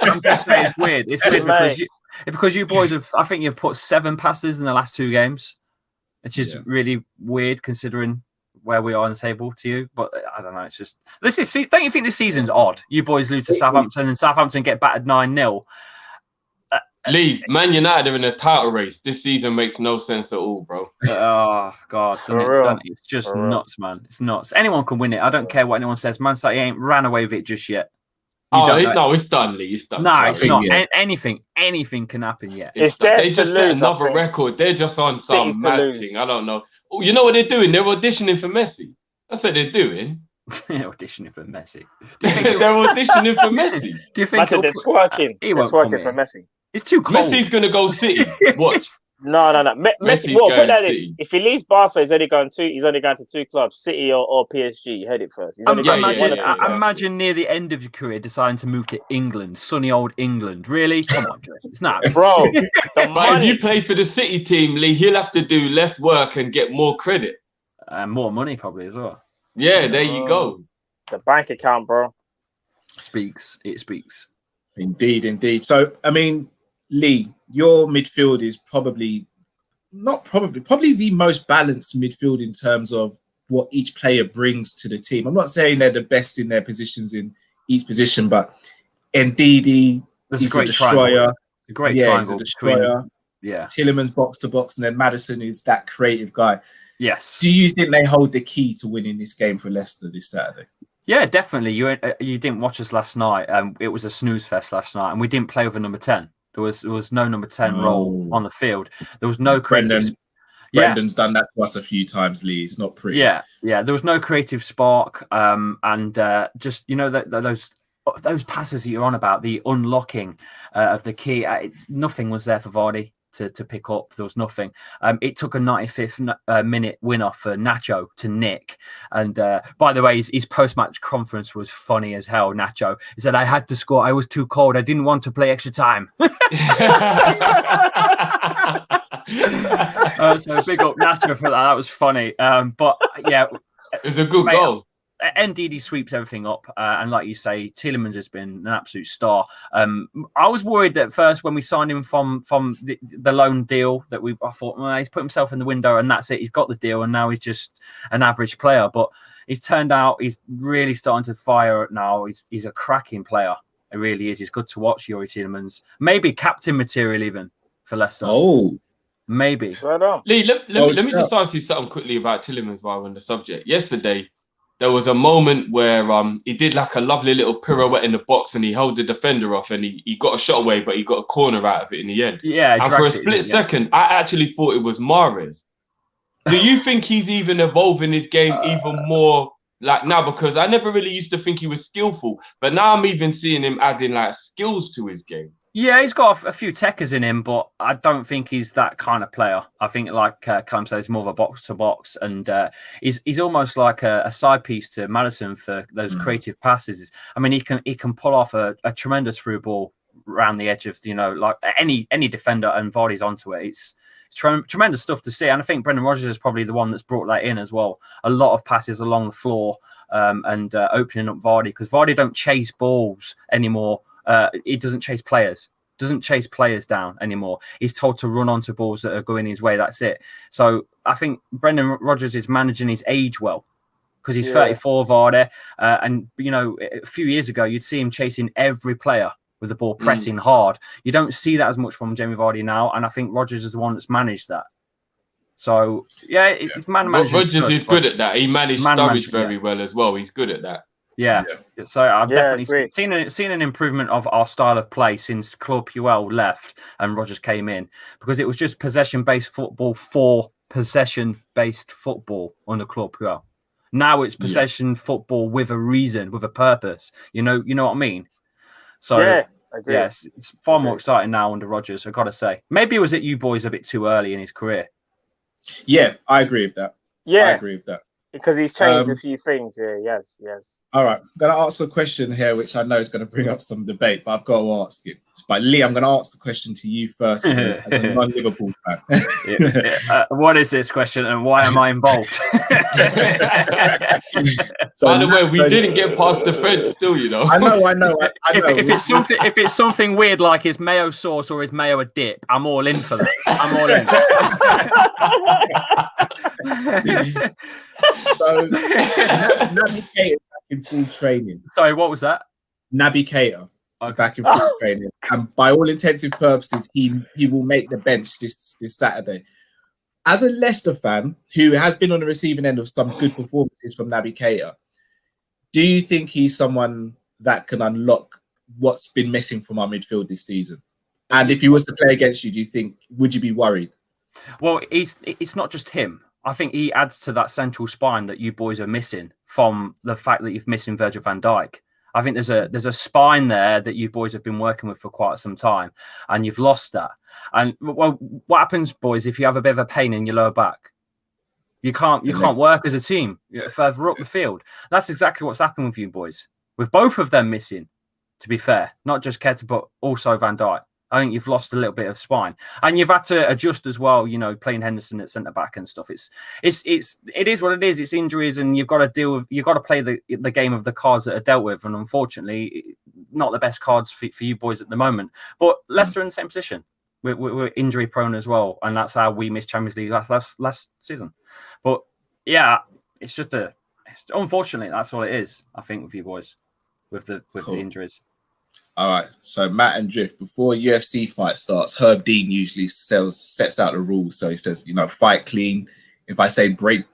I'm just saying it's weird. It's weird because you boys have. I think you've put 7 passes in the last 2 games, which is really weird considering where we are on the table to you. But I don't know. It's just Don't you think this season's odd? You boys lose to Southampton and Southampton get battered 9-0. Lee, Man United are in a title race. This season makes no sense at all, bro. Oh, God. It's just nuts, man. It's nuts. Anyone can win it. I don't care what anyone says. Man City ain't ran away with it just yet. No, it's done, Lee. It's done. No, it's not. Anything can happen yet. They just set another record. They're just on some mad thing. I don't know. Oh, you know what they're doing? They're auditioning for Messi. That's what they're doing. Auditioning for Messi. They're auditioning for Messi. Do you think they're twerking? They're twerking for Messi. It's too cold. Messi's going to go City. Watch. No. Messi. Well, put that this. If he leaves Barca, he's only going to 2 clubs, City or PSG. You heard it first. Imagine near the end of your career deciding to move to England, sunny old England. Really? Come on, Dre. It's not, bro. But if you play for the City team, Lee, he'll have to do less work and get more credit and more money probably as well. Yeah, there you go. The bank account, bro. It speaks. Indeed. So, I mean, Lee, your midfield is probably the most balanced midfield in terms of what each player brings to the team. I'm not saying they're the best in their positions in each position, but Ndidi is a destroyer. A great triangle. He's a destroyer. Yeah. Tillemans box to box, and then Maddison is that creative guy. Yes. Do you think they hold the key to winning this game for Leicester this Saturday? Yeah, definitely. You didn't watch us last night. It was a snooze fest last night, and we didn't play with a number 10. There was no number 10 role on the field. There was no creative. Brendan's done that to us a few times, Lee. It's not pretty. Yeah. There was no creative spark, and just those passes that you're on about, the unlocking of the key. Nothing was there for Vardy to pick up. There was nothing. It took a 95th minute winner for Nacho to nick. And by the way, his post-match conference was funny as hell. Nacho, he said, "I had to score. I was too cold. I didn't want to play extra time." So big up Nacho for that. That was funny. But yeah, it was a good goal. NDD sweeps everything up, and like you say, Tillemans has been an absolute star. I was worried at first when we signed him from the loan deal that I thought, well, he's put himself in the window and that's it. He's got the deal and now he's just an average player. But he's turned out he's really starting to fire now. He's a cracking player. It really is. He's good to watch, Youri Tillemans. Maybe captain material even for Leicester. Oh, maybe. Lee, let me just ask you something quickly about Tillemans while we're on the subject. Yesterday, there was a moment where he did like a lovely little pirouette in the box and he held the defender off and he got a shot away, but he got a corner out of it in the end. Yeah. And for a split second, I actually thought it was Mahrez. Do you think he's even evolving his game even more like now? Because I never really used to think he was skillful, but now I'm even seeing him adding like skills to his game. Yeah, he's got a few techers in him, but I don't think he's that kind of player. I think, like Callum says, he's more of a box-to-box, and he's almost like a side piece to Maddison for those creative passes. I mean, he can pull off a tremendous through ball around the edge of, like any defender, and Vardy's onto it. It's tremendous stuff to see, and I think Brendan Rodgers is probably the one that's brought that in as well. A lot of passes along the floor and opening up Vardy, because Vardy don't chase balls anymore. He doesn't chase players down anymore. He's told to run onto balls that are going his way. That's it. So I think Brendan Rodgers is managing his age well, because he's 34, Vardy. And, a few years ago, you'd see him chasing every player with the ball pressing hard. You don't see that as much from Jamie Vardy now, and I think Rodgers is the one that's managed that. So it's man management. Rodgers is good at that. He managed Sturridge very well as well. He's good at that. Yeah. So I've definitely seen an improvement of our style of play since Claude Puel left and Rodgers came in, because it was just possession-based football for possession-based football under Claude Puel. Now it's possession football with a reason, with a purpose. You know what I mean? So it's far more exciting now under Rodgers, I've got to say. Maybe it was at you boys a bit too early in his career. Yeah, I agree with that. Yeah, I agree with that. Because he's changed a few things. Yeah, yes. All right, I'm going to ask a question here, which I know is going to bring up some debate, but I've got to ask it. But Lee, I'm going to ask the question to you first as a non-Liverpool fan. What is this question, and why am I involved? By the way, we didn't get past the French still, you know. I know. If it's something weird like is mayo sauce or is mayo a dip, I'm all in for that. I'm all in. So Naby Keita back in full training. Sorry, what was that? Naby Keita back in full training, and by all intensive purposes, he will make the bench this Saturday. As a Leicester fan who has been on the receiving end of some good performances from Naby Keita, do you think he's someone that can unlock what's been missing from our midfield this season? And if he was to play against you, would you be worried? Well, it's not just him. I think he adds to that central spine that you boys are missing from the fact that you're missing Virgil van Dijk. I think there's a spine there that you boys have been working with for quite some time, and you've lost that. And well, what happens, boys, if you have a bit of a pain in your lower back? You can't work as a team further up the field. That's exactly what's happened with you boys, with both of them missing. To be fair, not just Keita, but also Van Dijk. I think you've lost a little bit of spine, and you've had to adjust as well. You know, playing Henderson at centre back and stuff. It is what it is. It's injuries, and you've got to play the game of the cards that are dealt with. And unfortunately, not the best cards for you boys at the moment. But Leicester in the same position. We're injury prone as well, and that's how we missed Champions League last season. But yeah, it's just unfortunately that's all it is. I think with you boys, with the injuries. All right, so Matt and Drift, before a UFC fight starts, Herb Dean usually sets out the rules. So he says, fight clean. If I say break,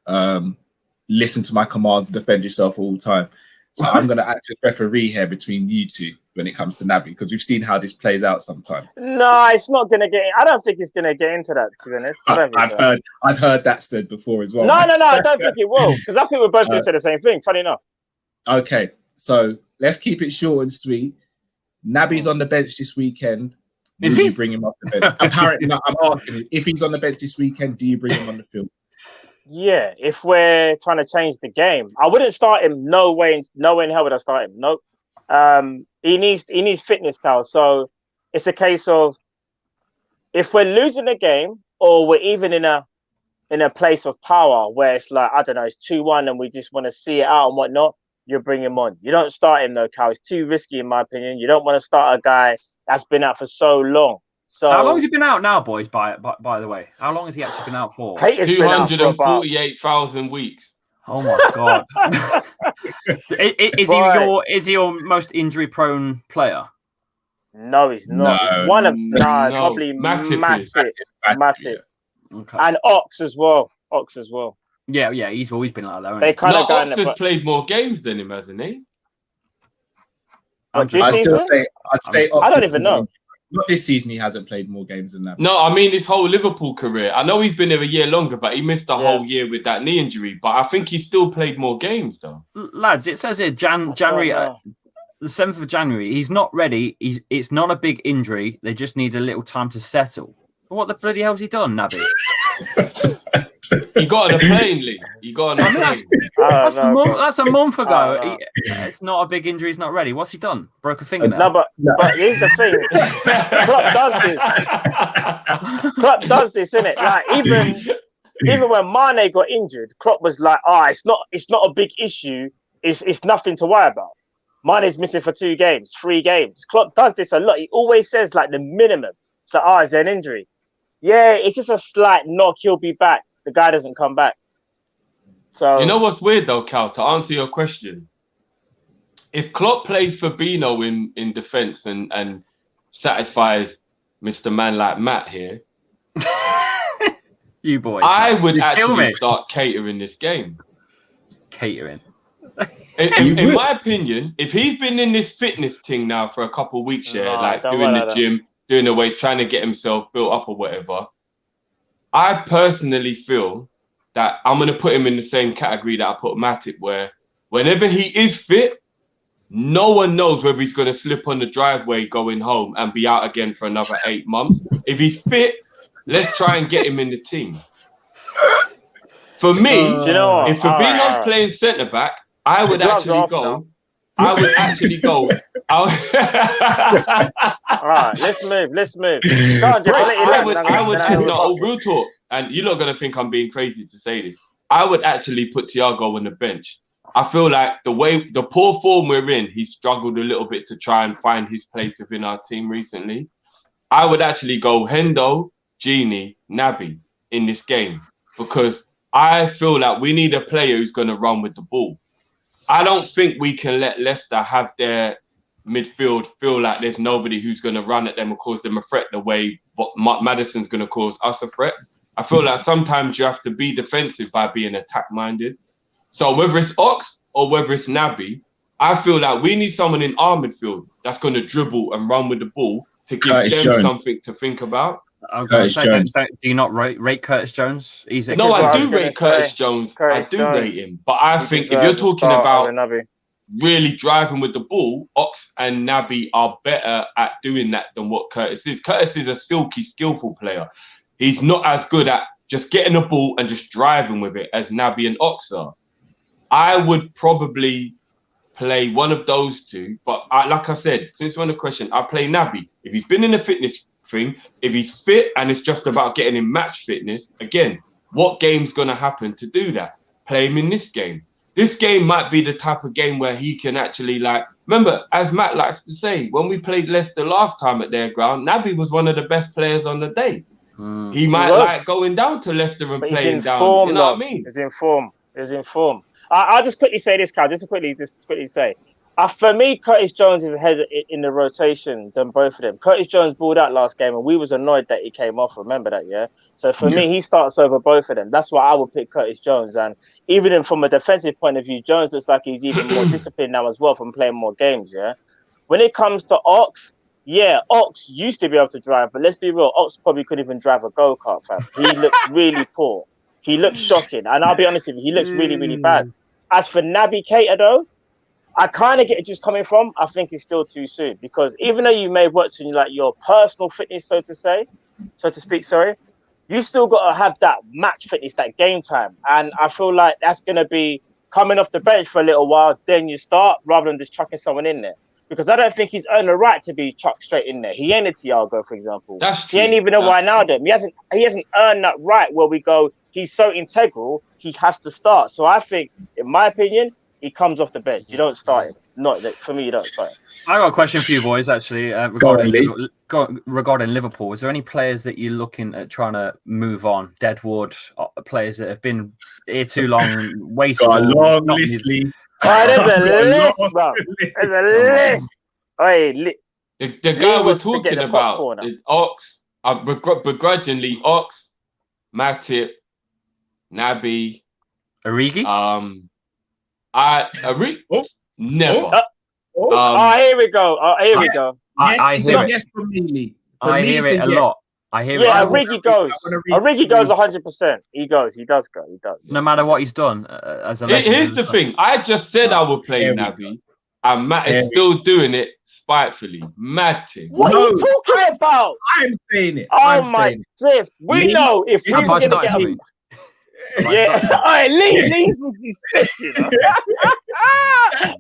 listen to my commands, defend yourself all the time. So I'm going to act as referee here between you two when it comes to Naby, because we've seen how this plays out sometimes. No, it's not going to get. I don't think it's going to get into that, to be honest. I've heard that said before as well. No, I don't think it will, because I think we're both going to say the same thing. Funny enough. Okay, so let's keep it short and sweet. Naby's on the bench this weekend. Would you bring him off the bench? Apparently, I'm asking if he's on the bench this weekend, do you bring him on the field? Yeah, if we're trying to change the game, I wouldn't start him. No way in hell would I start him. Nope. He needs fitness, Cal. So it's a case of if we're losing the game or we're even in a place of power where it's like, I don't know, it's 2-1 and we just want to see it out and whatnot, you bring him on. You don't start him though, Cal. It's too risky in my opinion. You don't want to start a guy that's been out for so long. So how long has he been out now, boys? By the way, how long has he actually been out for? 248,000 weeks. Oh my god! Is he your most injury-prone player? No, he's not. No, he's one of probably Matip. Okay. And Ox as well. Yeah, he's always been like that. They kind of Ox has played more games than him, hasn't he? I'd say Ox. I don't even know. Not this season. He hasn't played more games than that. No, I mean his whole Liverpool career. I know he's been there a year longer, but he missed the whole year with that knee injury. But I think he still played more games, though. Lads, it says here January, the 7th of January. He's not ready. It's not a big injury. They just need a little time to settle. What the bloody hell's he done, Naby? He got on a plane, Lee. He got on a plane. That's a month ago. It's not a big injury. He's not ready. What's he done? Broke a fingernail? No, but here's the thing. Klopp does this, innit? Like even when Mane got injured, Klopp was like, it's not a big issue. It's nothing to worry about. Mane's missing for 2 games, 3 games. Klopp does this a lot. He always says like the minimum. It's like, is there an injury? Yeah, it's just a slight knock. He'll be back. The guy doesn't come back. So you know what's weird though, Cal? To answer your question, if Klopp plays Fabinho in defence and satisfies Mr. Man like Matt here, you boys, I man. would You kill actually me. start catering this game. Catering. In my opinion, if he's been in this fitness thing now for a couple of weeks, like doing the gym, doing the weights, trying to get himself built up or whatever, I personally feel that I'm going to put him in the same category that I put Matip, where whenever he is fit, no one knows whether he's going to slip on the driveway going home and be out again for another 8 months. If he's fit, let's try and get him in the team. For me, if Fabinho's playing centre-back, I would actually go. I would actually go. All right, let's move. Real talk. And you're not going to think I'm being crazy to say this. I would actually put Thiago on the bench. I feel like the poor form we're in, he's struggled a little bit to try and find his place within our team recently. I would actually go Hendo, Gini, Naby in this game because I feel like we need a player who's going to run with the ball. I don't think we can let Leicester have their midfield feel like there's nobody who's going to run at them or cause them a threat the way Maddison's going to cause us a threat. I feel like sometimes you have to be defensive by being attack-minded. So whether it's Ox or whether it's Naby, I feel like we need someone in our midfield that's going to dribble and run with the ball to give them something to think about. Do you not rate Curtis Jones? No, I do rate Curtis Jones. I do rate him. But I think if you're talking about really driving with the ball, Ox and Naby are better at doing that than what Curtis is. Curtis is a silky, skillful player. He's not as good at just getting the ball and just driving with it as Naby and Ox are. I would probably play one of those two. But like I said, since we're on the question, I play Naby. If he's been in the fitness thing, if he's fit and it's just about getting in match fitness, again, what game's going to happen to do that? Play him in this game. This game might be the type of game where he can actually remember, as Matt likes to say, when we played Leicester last time at their ground, Naby was one of the best players on the day. He might like going down to Leicester and playing down. You know what I mean? He's in form. I'll just quickly say this, Cal. Just quickly say. For me, Curtis Jones is ahead in the rotation than both of them. Curtis Jones balled out last game, and we was annoyed that he came off. Remember that, yeah? So for me, he starts over both of them. That's why I would pick Curtis Jones. And even from a defensive point of view, Jones looks like he's even more disciplined now as well from playing more games, yeah? When it comes to Ox, Ox used to be able to drive, but let's be real, Ox probably couldn't even drive a go-kart, fam. He looks really poor. He looks shocking. And I'll be honest with you, he looks really, really bad. As for Naby Keita, though, I kind of get it just coming from, I think it's still too soon. Because even though you may have worked on your personal fitness, so to speak, you still got to have that match fitness, that game time. And I feel like that's going to be coming off the bench for a little while, then you start, rather than just chucking someone in there. Because I don't think he's earned the right to be chucked straight in there. He ain't a Thiago, for example. That's true. He ain't even a Wijnaldum. He hasn't earned that right where we go, he's so integral, he has to start. So I think, in my opinion, he comes off the bench. You don't start him. For me, you don't start him. I got a question for you boys, actually, regarding Liverpool. Is there any players that you're looking at trying to move on? Deadwood, players that have been here too long, wasteful. Got a long list, Lee. There's a list, bro. There's a list. The guy we're talking about is Ox. Begrudgingly, Ox, Matip, Naby, Origi. Never. Here we go. I hear it. Yes, from me, Lee. I hear it a lot. I hear it. Origi goes. Origi goes 100%. He does go. No matter what he's done as a legend. Here's the thing. I just said I would play Naby, and Matt is still doing it spitefully. Matip. What are you talking about? I'm saying it. Oh my God. We know if we were going to get him. Yeah, all right, Lee was sick, you know.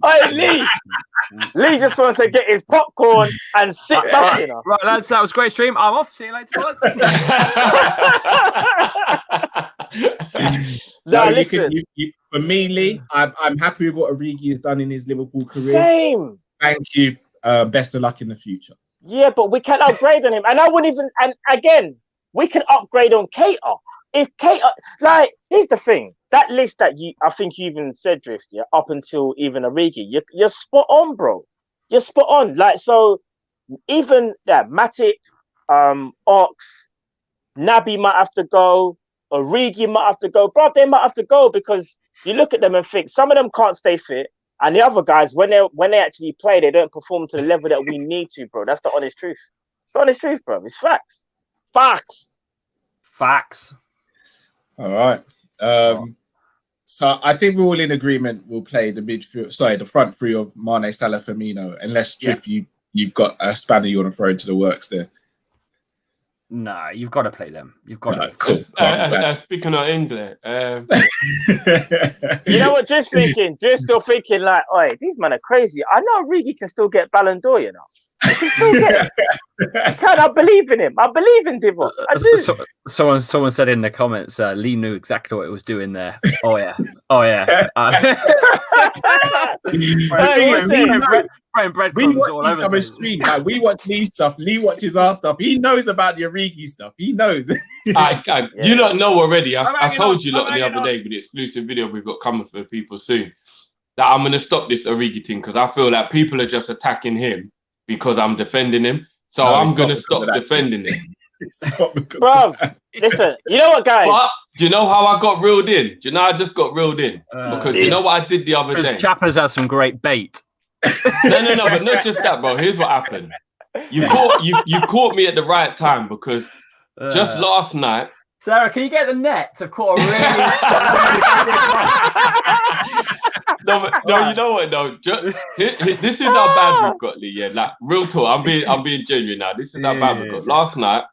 All right, Lee just wants to get his popcorn and sit back, you know. Right, lads, that was a great stream. I'm off. See you later, boys. Listen. For me, Lee, I'm happy with what Origi has done in his Liverpool career. Same. Thank you. Best of luck in the future. Yeah, but we can upgrade on him, and I wouldn't even. And again, we can upgrade on Keita. If Keita, here's the thing. that list that I think you even said, Drift, yeah, up until even Origi, you're spot on, bro. You're spot on. Like, so even Matic, Ox, Naby might have to go, Origi might have to go, bro. They might have to go because you look at them and think some of them can't stay fit, and the other guys, when they actually play, they don't perform to the level that we need to, bro. That's the honest truth. It's the honest truth, bro. It's facts. Facts. All right. So I think we're all in agreement. We'll play the front three of Mane, Salah, Firmino, unless Drift, you've got a spanner you want to throw into the works there. Nah, you've got to play them. You've got to. Cool. Speaking of England, you know what? Just still thinking like, oi, these men are crazy. I know Origi can still get Ballon d'Or, you know. He can still get it. I believe in him. I believe in Divock. I do. Someone said in the comments, Lee knew exactly what he was doing there. Oh yeah. Breadcrumbs all over the stream. Like, we watch Lee's stuff. Lee watches our stuff. He knows about the Origi stuff. He knows. You lot know already. I told you lot the other day with the exclusive video we've got coming for people soon that I'm going to stop this Origi thing because I feel like people are just attacking him because I'm defending him. So I'm going to stop defending him. Bro, listen, you know what, guys? But do you know how I got reeled in? Do you know I just got reeled in? Because you know what I did the other day? Because Chappers had some great bait. No, but not just that, bro. Here's what happened. You caught me at the right time because just last night. Sarah, can you get the net to caught a really? No, you know what? No, this is how bad we've got, Lee. Yeah, like real talk. I'm being genuine now. This is how bad we've got. Last night,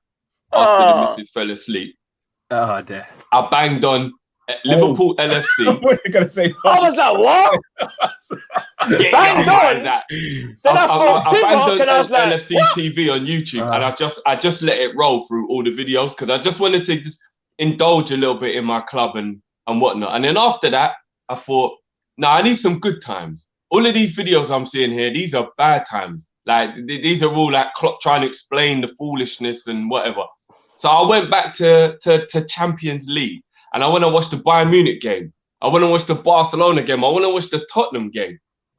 after the missus fell asleep, oh dear, I banged on Liverpool LFC. What are you gonna say? I was like, what? Banged on. I banged on LFC TV on YouTube, and I just let it roll through all the videos because I just wanted to just indulge a little bit in my club and whatnot. And then after that, I thought, I need some good times. All of these videos I'm seeing here, these are bad times. Like these are all like Klopp trying to explain the foolishness and whatever. So I went back to Champions League. And I want to watch the Bayern Munich game. I want to watch the Barcelona game. I want to watch the Tottenham game.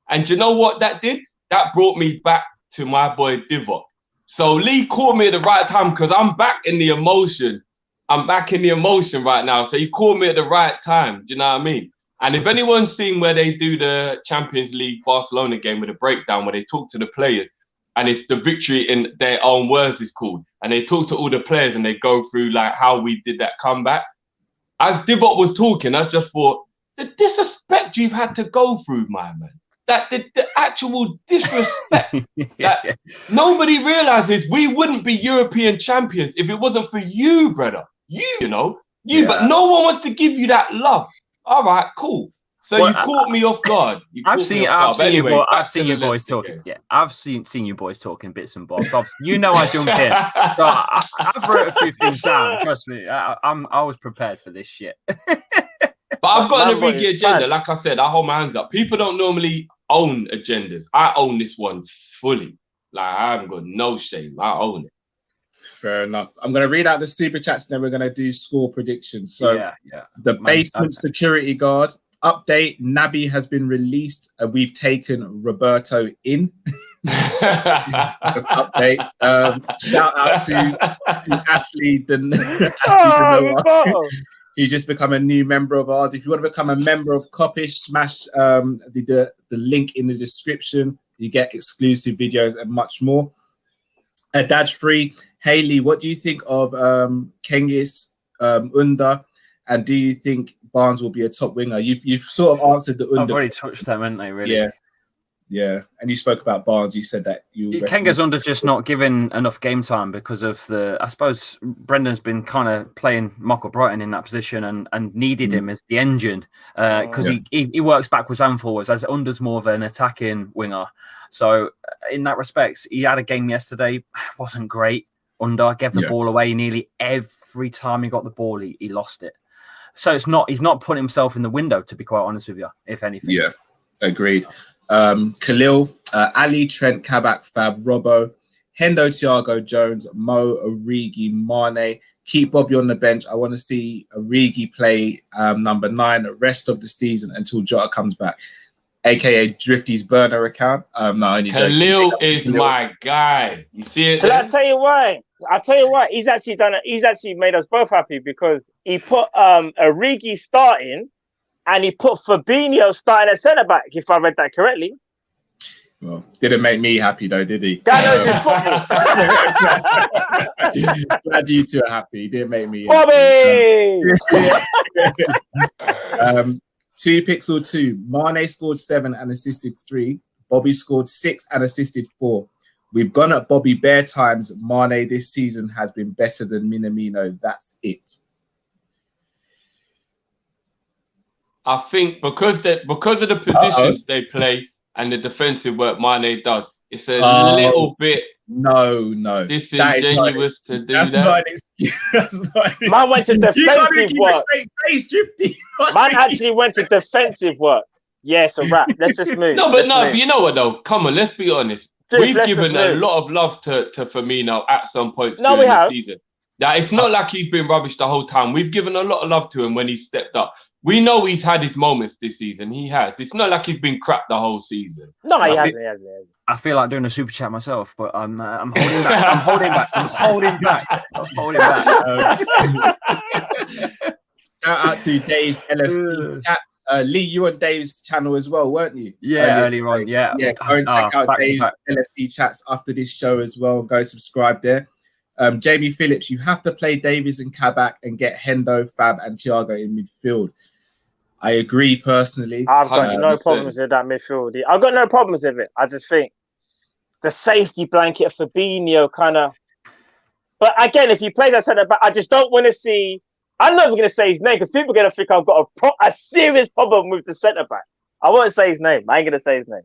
And you know what that did? That brought me back to my boy Divock. So Lee called me at the right time because I'm back in the emotion. I'm back in the emotion right now. So he called me at the right time. Do you know what I mean? And if anyone's seen where they do the Champions League Barcelona game with a breakdown where they talk to the players and it's the victory in their own words is called. And they talk to all the players and they go through like how we did that comeback. As Divock was talking, I just thought, the disrespect you've had to go through, my man. That the actual disrespect. That nobody realizes we wouldn't be European champions if it wasn't for you, brother. You know, but no one wants to give you that love. All right, cool. So you caught me off guard. I've seen you boys talking. Yeah, I've seen you boys talking bits and bobs. Obviously, you know I jumped in. So I've wrote a few things down. Trust me, I was prepared for this shit. But I've got an Origi agenda. Like I said, I hold my hands up. People don't normally own agendas. I own this one fully. Like I haven't got no shame. I own it. Fair enough. I'm going to read out the super chats and then we're going to do score predictions. So the basement security guard. Update, Naby has been released. We've taken Roberto in. Update. Shout out to Ashley. He's just become a new member of ours. If you want to become a member of Kop-Ish, smash the link in the description. You get exclusive videos and much more. Dad Free. Haley, what do you think of Kengis Unda? And do you think Barnes will be a top winger? You've sort of answered the Unda. I've already touched them, haven't they, really? Yeah. And you spoke about Barnes. You said that Kenga's under just not given enough game time because of I suppose Brendan's been kind of playing Michael Brighton in that position and needed him as the engine because he works backwards and forwards, as Under's more of an attacking winger. So in that respect, he had a game yesterday, wasn't great. Under gave the ball away nearly every time he got the ball, he lost it. So he's not putting himself in the window, to be quite honest with you, if anything. Yeah, agreed. Khalil, Ali, Trent, Kabak, Fab, Robbo, Hendo, Thiago, Jones, Mo, Origi, Mane, Keep Bobby on the bench. I want to see Origi play number 9 the rest of the season until Jota comes back, aka Drifty's burner account. No, only Khalil joking. is my guy. You see it? Shall I tell you why? I'll tell you why. He's actually made us both happy because he put Origi starting and he put Fabinho starting at centre back. If I read that correctly. Well, didn't make me happy though, did he? Guy knows his football. Glad you two are happy. He didn't make me. Bobby! 2 Pixel 2. Mane scored 7 and assisted 3. Bobby scored 6 and assisted 4. We've gone at Bobby bare times. Mane this season has been better than Minamino. That's it. I think because of the positions they play and the defensive work Mane does, it's a little bit disingenuous to do that. Not an excuse. Man went to defensive work. Man actually went to defensive work. Yeah, it's a wrap. Let's just move. But you know what though? Come on, let's be honest. We've given a lot of love to Firmino at some points during the season. Now, it's not like he's been rubbish the whole time. We've given a lot of love to him when he stepped up. We know he's had his moments this season. He has. It's not like he's been crap the whole season. No, he hasn't. I feel like doing a super chat myself, but I'm holding back. I'm holding back. Shout out to Dave's LFC chats. Lee, you were on Dave's channel as well, weren't you? Yeah, earlier on. Yeah. Go and check out Dave's LFC chats after this show as well. Go subscribe there. Jamie Phillips, you have to play Davies and Kabak and get Hendo, Fab, and Thiago in midfield. I agree personally. I've got no problems with that midfield. I've got no problems with it. I just think the safety blanket of Fabinho kind of. But again, if he plays that centre back, I just don't want to see. I'm not even going to say his name because people are going to think I've got a serious problem with the centre back. I won't say his name. I ain't going to say his name.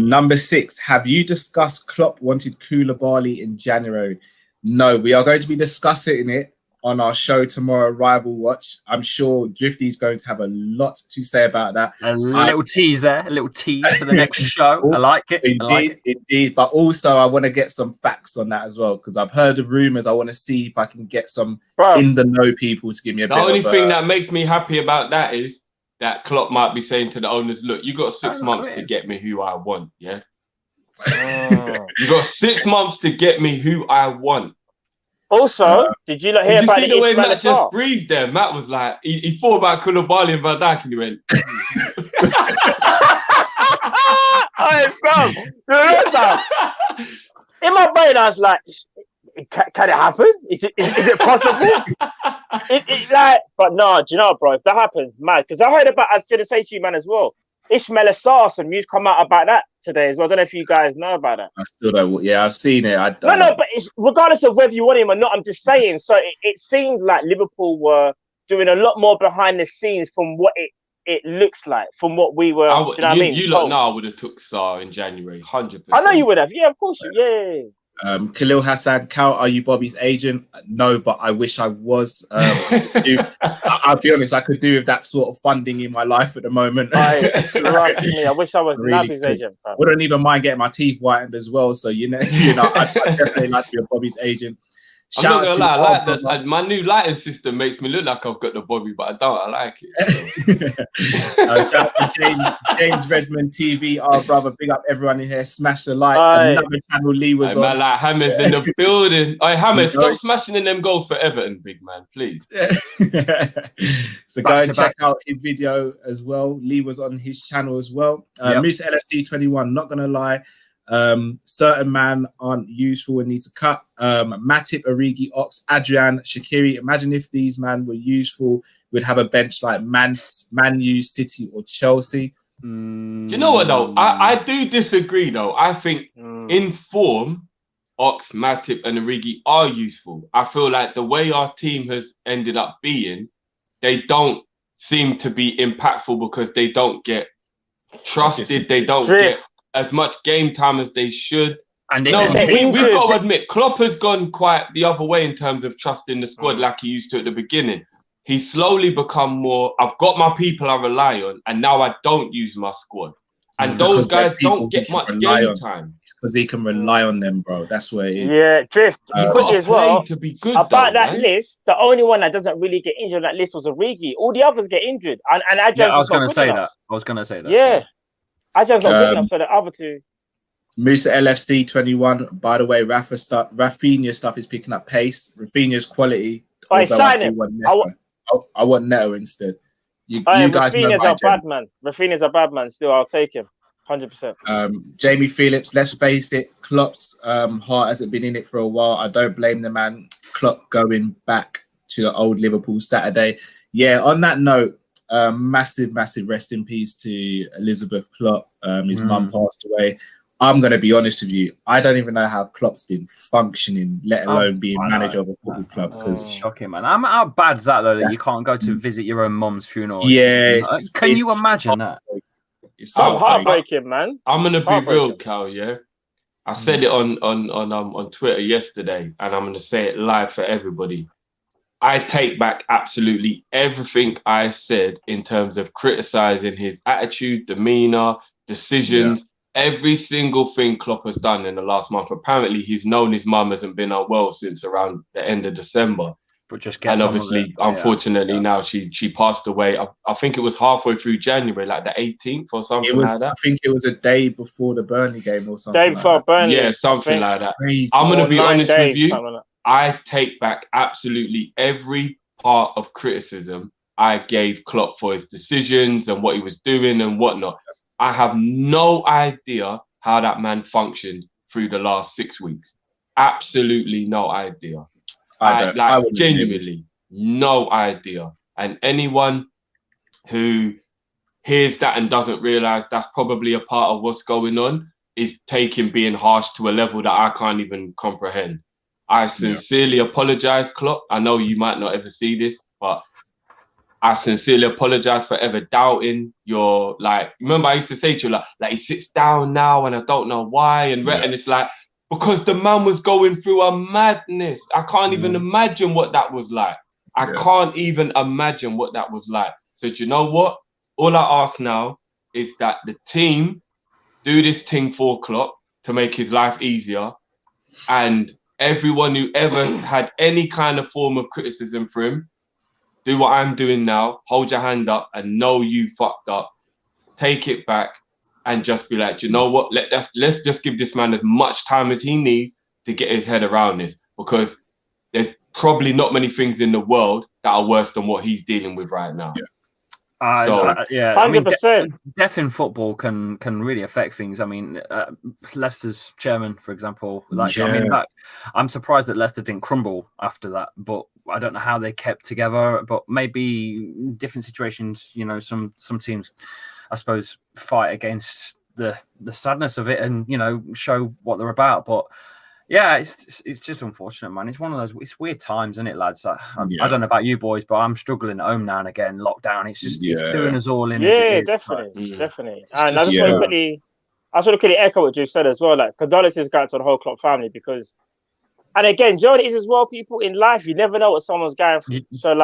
Number 6. Have you discussed Klopp wanted Koulibaly in January? No, we are going to be discussing it on our show tomorrow, Rival Watch. I'm sure Drifty's going to have a lot to say about that. A little tease for the next show. I like it. Indeed. But also, I want to get some facts on that as well because I've heard the rumours. I want to see if I can get some in the know people to give me a bit of... The only thing that makes me happy about that is that Klopp might be saying to the owners, look, you got 6 months to get me who I want, yeah? You got 6 months to get me who I want. Also, did you not hear about the way Matt just breathed there? Matt was like, he thought about Koulibaly and Van Dijk and he went... In my brain, I was like, can it happen? Is it possible? But no, do you know, bro? If that happens, man, because I heard about. I was gonna say to you, man, as well. Ishmael Assar, some news come out about that today as well. I don't know if you guys know about that. I still don't. Yeah, I've seen it. No, but it's, regardless of whether you want him or not, I'm just saying. So it seemed like Liverpool were doing a lot more behind the scenes from what it looks like, from what we were. Do you know what I mean? You lot know I would have took Sarr in January, 100%. I know you would have. Yeah, of course. Yeah. Khalil Hassan, Cal, are you Bobby's agent? No, but I wish I was. I'll be honest, I could do with that sort of funding in my life at the moment. Trust me, I wish I was really Naby's agent. I wouldn't even mind getting my teeth whitened as well. So I'd definitely like to be a Bobby's agent. I'm not gonna lie, my new lighting system makes me look like I've got the Bobby, but I don't. I like it. Shout out to James Redmond TV, our brother. Big up everyone in here. Smash the lights. Another channel Lee was on. Man, like Hammers in the building. Hammers, stop smashing in them goals for Everton, big man, please. So go and check out his video as well. Lee was on his channel as well. Moose LFC 21. Not gonna lie. Certain man aren't useful and need to cut. Matip, Origi, Ox, Adrian, Shaqiri. Imagine if these men were useful, we'd have a bench like Man U, City, or Chelsea. Do you know what though? I do disagree though. I think in form, Ox, Matip, and Origi are useful. I feel like the way our team has ended up being, they don't seem to be impactful because they don't get trusted. They don't get as much game time as they should. And we've got to admit, Klopp has gone quite the other way in terms of trusting the squad like he used to at the beginning. He's slowly become more, I've got my people I rely on, and now I don't use my squad. And those Because they're guys people don't he get can much rely game on. time. It's because he can rely on them, bro. That's where it is. Yeah, Drift. You Quickly gotta as well. play to be good About though, that man. list, the only one that doesn't really get injured on that list was Origi. All the others get injured, and Yeah, Adrian's I was just not going to good say enough. that. I was going to say that. Yeah, Adrian's not good enough Um, for the other two. Musa LFC 21. By the way, Rafinha stuff is picking up pace. Rafinha's quality. Oh, although sign do him. want Neto. I want Neto instead. You guys know Rafinha's my a bad man. Rafinha's a bad man. Still, I'll take him. 100%. Jamie Phillips, let's face it, Klopp's heart hasn't been in it for a while. I don't blame the man. Klopp going back to the old Liverpool Saturday. Yeah, on that note, massive rest in peace to Elizabeth Klopp. His mum passed away. I'm going to be honest with you. I don't even know how Klopp's been functioning, let alone being manager of a football club. Because shocking, man. How bad's that though? That you can't go to visit your own mum's funeral? Yeah, can you imagine that? It's heartbreaking, man. I'm gonna be real, Cal. Yeah, I said it on Twitter yesterday, and I'm gonna say it live for everybody. I take back absolutely everything I said in terms of criticizing his attitude, demeanor, decisions. Every single thing Klopp has done in the last month. Apparently, he's known his mum hasn't been unwell since around the end of December. But just obviously, unfortunately, now she passed away. I think it was halfway through January, like the 18th or something like that. I think it was a day before the Burnley game or something. Day before Burnley. Yeah, something like that. Crazy. I'm going to be honest with you. Like I take back absolutely every part of criticism I gave Klopp for his decisions and what he was doing and whatnot. I have no idea how that man functioned through the last 6 weeks. Absolutely no idea. I genuinely no idea. And anyone who hears that and doesn't realize that's probably a part of what's going on is taking being harsh to a level that I can't even comprehend. I sincerely apologize, Klopp. I know you might not ever see this, but I sincerely apologize for ever doubting your, remember I used to say to you, like he sits down now and I don't know why. And it's like, because the man was going through a madness. I can't even imagine what that was like. I can't even imagine what that was like. So do you know what? All I ask now is that the team do this thing for Klopp to make his life easier. And everyone who ever had any kind of form of criticism for him, do what I'm doing now, hold your hand up and know you fucked up, take it back and just be like, you know what, let's just give this man as much time as he needs to get his head around this, because there's probably not many things in the world that are worse than what he's dealing with right now. 100%. Death in football can really affect things. I mean, Leicester's chairman, for example, I'm surprised that Leicester didn't crumble after that, but I don't know how they kept together. But maybe different situations, some teams, I suppose, fight against the sadness of it and show what they're about. But yeah, it's just unfortunate, man. It's one of those. It's weird times, isn't it, lads? I don't know about you boys, but I'm struggling at home now and again. Lockdown. It's just it's doing us all in. Yeah, definitely. And I just want to quickly echo what you said as well. Like, condolences go out to the whole Klopp family because, and again, Joe, it is as well. People in life, you never know what someone's going through. So,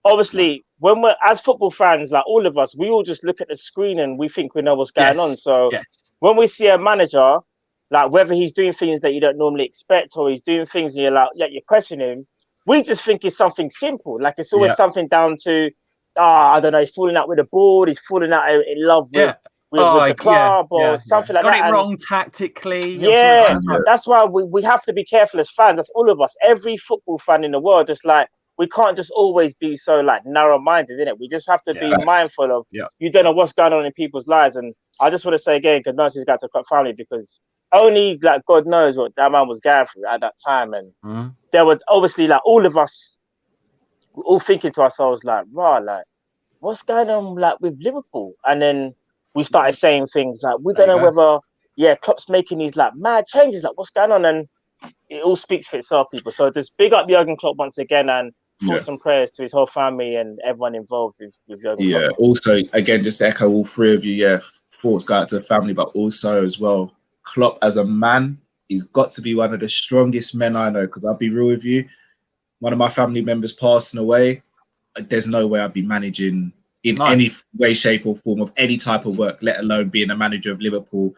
obviously, when we're as football fans, like all of us, we all just look at the screen and we think we know what's going on. So, when we see a manager, like whether he's doing things that you don't normally expect or he's doing things and you're questioning him, we just think it's something simple. Like it's always something down to, I don't know, he's falling out with the board, he's falling out in love with the club or something like that. Got it wrong tactically. Yeah, that's why we have to be careful as fans. That's all of us. Every football fan in the world, just like, we can't just always be so narrow-minded, innit? We just have to be mindful of, you don't know what's going on in people's lives. And I just want to say again, condolences to the Klopp family, because only God knows what that man was going through at that time. And there were obviously all of us all thinking to ourselves what's going on with Liverpool? And then we started saying things we don't know whether Klopp's making these mad changes, what's going on? And it all speaks for itself, people. So just big up Jurgen Klopp once again and thoughts and prayers to his whole family and everyone involved with Jurgen Klopp. Also, again, just to echo all three of you, thoughts go out to the family, but also as well, Klopp as a man, he's got to be one of the strongest men I know, because I'll be real with you, one of my family members passing away, there's no way I'd be managing in any way, shape, or form of any type of work, let alone being a manager of Liverpool,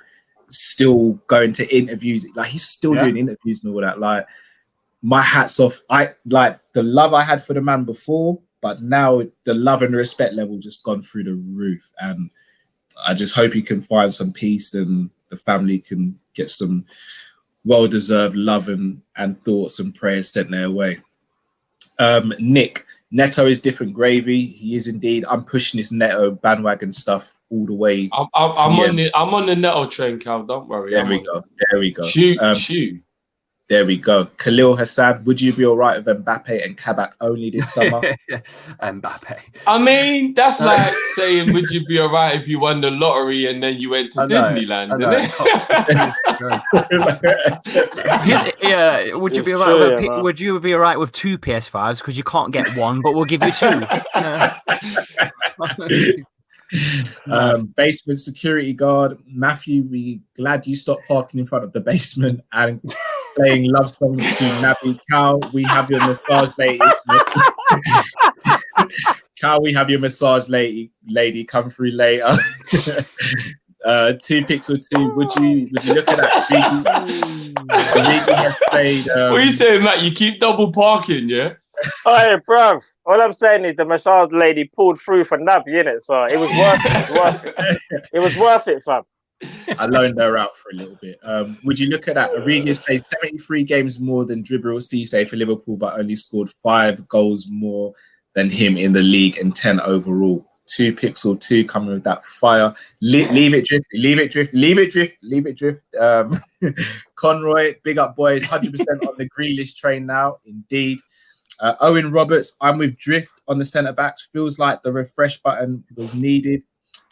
still going to interviews. Like, he's still doing interviews and all that. Like, my hat's off. I like the love I had for the man before, but now the love and respect level just gone through the roof. And I just hope he can find some peace and the family can get some well-deserved love and thoughts and prayers sent their way. Nick, Neto is different gravy. He is indeed. I'm pushing this Neto bandwagon stuff all the way. I'm on the Neto train, Cal. Don't worry. There we go. Shoot. There we go. Khalil Hassan, would you be all right with Mbappe and Kabak only this summer? Mbappe. I mean, that's like saying, would you be all right if you won the lottery and then you went to Disneyland? Yeah, would you be all right? Would you be all right with 2 PS5s because you can't get one, but we'll give you 2? Basement security guard Matthew, we glad you stopped parking in front of the basement and playing love songs to Naby. Cal, we have your massage lady. Cal, we have your massage lady come through later. 2 Pixel 2, would you look at that? Origi has played, what are you saying, Matt? You keep double parking, yeah? Hey, bruv. All I'm saying is the massage lady pulled through for Naby, innit? So it was worth it. It was worth it, fam. I loaned her out for a little bit. Would you look at that? Origi has played 73 games more than Djibril Cissé for Liverpool, but only scored 5 goals more than him in the league and 10 overall. 2 Pixel 2 coming with that fire. Leave it drift. Conroy, big up boys, 100% on the Grealish train now, indeed. Owen Roberts, I'm with Drift on the centre backs. Feels like the refresh button was needed.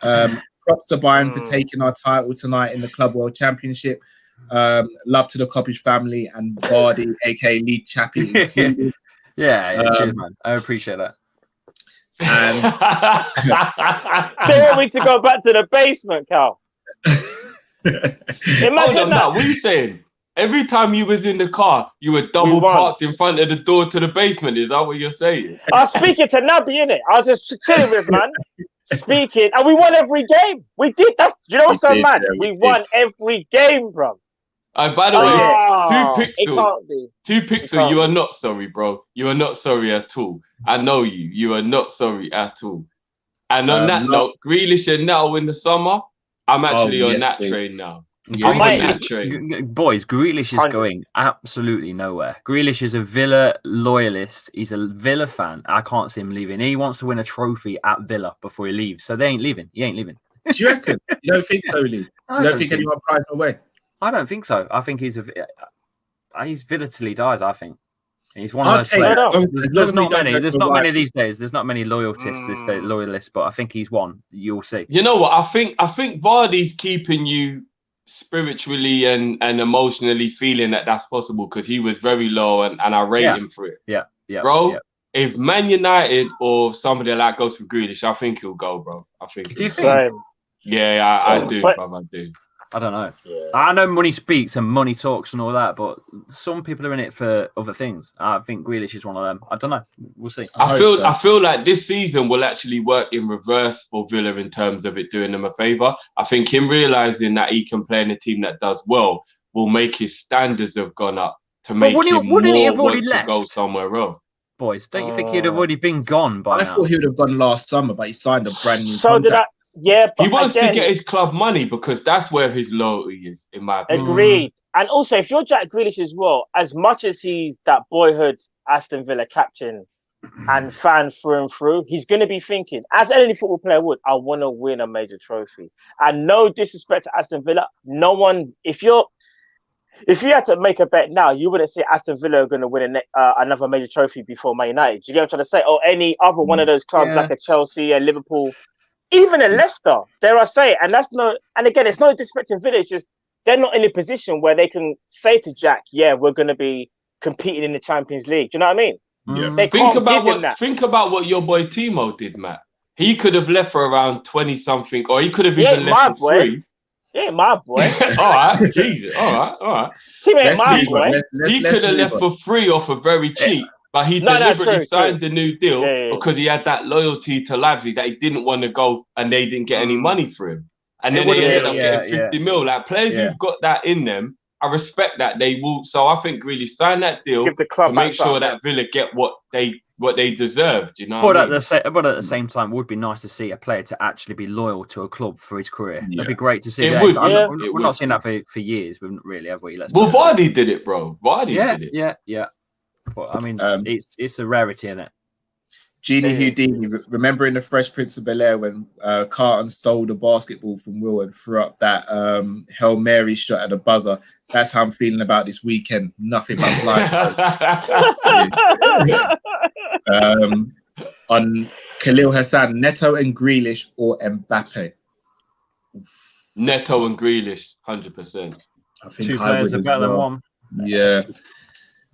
Props to Bayern for taking our title tonight in the Club World Championship. Love to the Kopish family and Vardy, aka Lead Chappie, included. Cheers, man. I appreciate that. And they want me to go back to the basement, Cal. Imagine that. What are you saying? Every time you was in the car, you were double parked in front of the door to the basement. Is that what you're saying? I was speaking to Naby, innit? I was just chilling with man. Speaking, and we won every game. We did. You know what's so mad? We won every game, bro. By the way, 2 Pixel. 2 Pixel, you are not sorry, bro. You are not sorry at all. I know you. You are not sorry at all. And on that note, Grealish and Neto in the summer, I'm actually on that train now. Boys, Grealish is going absolutely nowhere. Grealish is a Villa loyalist. He's a Villa fan. I can't see him leaving. He wants to win a trophy at Villa before he leaves. So they ain't leaving. He ain't leaving. Do you reckon? You don't think so, Lee? You don't think anyone pries him away? I don't think so. I think he's Villa till he dies, I think. He's one of those players. There's not many these days. There's not many loyalists, but I think he's one. You'll see. You know what? I think Vardy's keeping you spiritually and emotionally feeling that that's possible because he was very low and I rate him for it. Yeah. Bro, if Man United or somebody like goes for Grealish, I think he'll go, bro. I think. Do you think? Yeah, I do, bro. I do. I don't know. Yeah. I know money speaks and money talks and all that, but some people are in it for other things. I think Grealish is one of them. I don't know. We'll see. I feel like this season will actually work in reverse for Villa in terms of it doing them a favour. I think him realising that he can play in a team that does well will make his standards have gone up to make him more want to go somewhere else. Boys, don't you think he'd have already been gone by now? I thought he would have gone last summer, but he signed a brand new contract. Did I. Yeah, but he wants to get his club money because that's where his loyalty is, in my opinion. Agreed. And also, if you're Jack Grealish as well, as much as he's that boyhood Aston Villa captain and fan through and through, he's going to be thinking, as any football player would, I want to win a major trophy. And no disrespect to Aston Villa, no one, if you had to make a bet now, you wouldn't say Aston Villa are going to win another major trophy before Man United. Do you get what I'm trying to say? Or any other one of those clubs like a Chelsea, a Liverpool, even a Leicester, dare I say. And that's and again, it's not disrespecting Villa, it's just they're not in a position where they can say to Jack, yeah, we're going to be competing in the Champions League. Do you know what I mean? Yeah. They think about what your boy Timo did, Matt. He could have left for around 20 something, or he could have even left for free. Yeah, my boy. All right, Jesus. All right. Team ain't my boy. He could have left for free or for very cheap But he No, deliberately true, signed true. the new deal Yeah. because he had that loyalty to Leipzig that he didn't want to go and they didn't get any money for him. And It then they would've ended been- up yeah, getting 50 mil. Like players Yeah. who've got that in them, I respect that they will. So I think really sign that deal Give the to club make back sure something, that Villa get what they deserved. You know But what I at mean? the same time, it would be nice to see a player to actually be loyal to a club for his career. Yeah. It'd be great to see. It that. would, We're not seeing that for years. We haven't really, have we? Let's Well, be honest. Vardy did it, bro. Vardy did it. Yeah. But I mean, Um, it's a rarity, isn't it? Genie Yeah. Houdini, remember in the Fresh Prince of Bel-Air when Carlton stole the basketball from Will and threw up that Hail Mary shot at the buzzer? That's how I'm feeling about this weekend. Nothing but blind. On Khalil Hassan, Neto and Grealish or Mbappe? Oof. Neto and Grealish, 100%. I think Two I players would are as better than well. one. Yeah.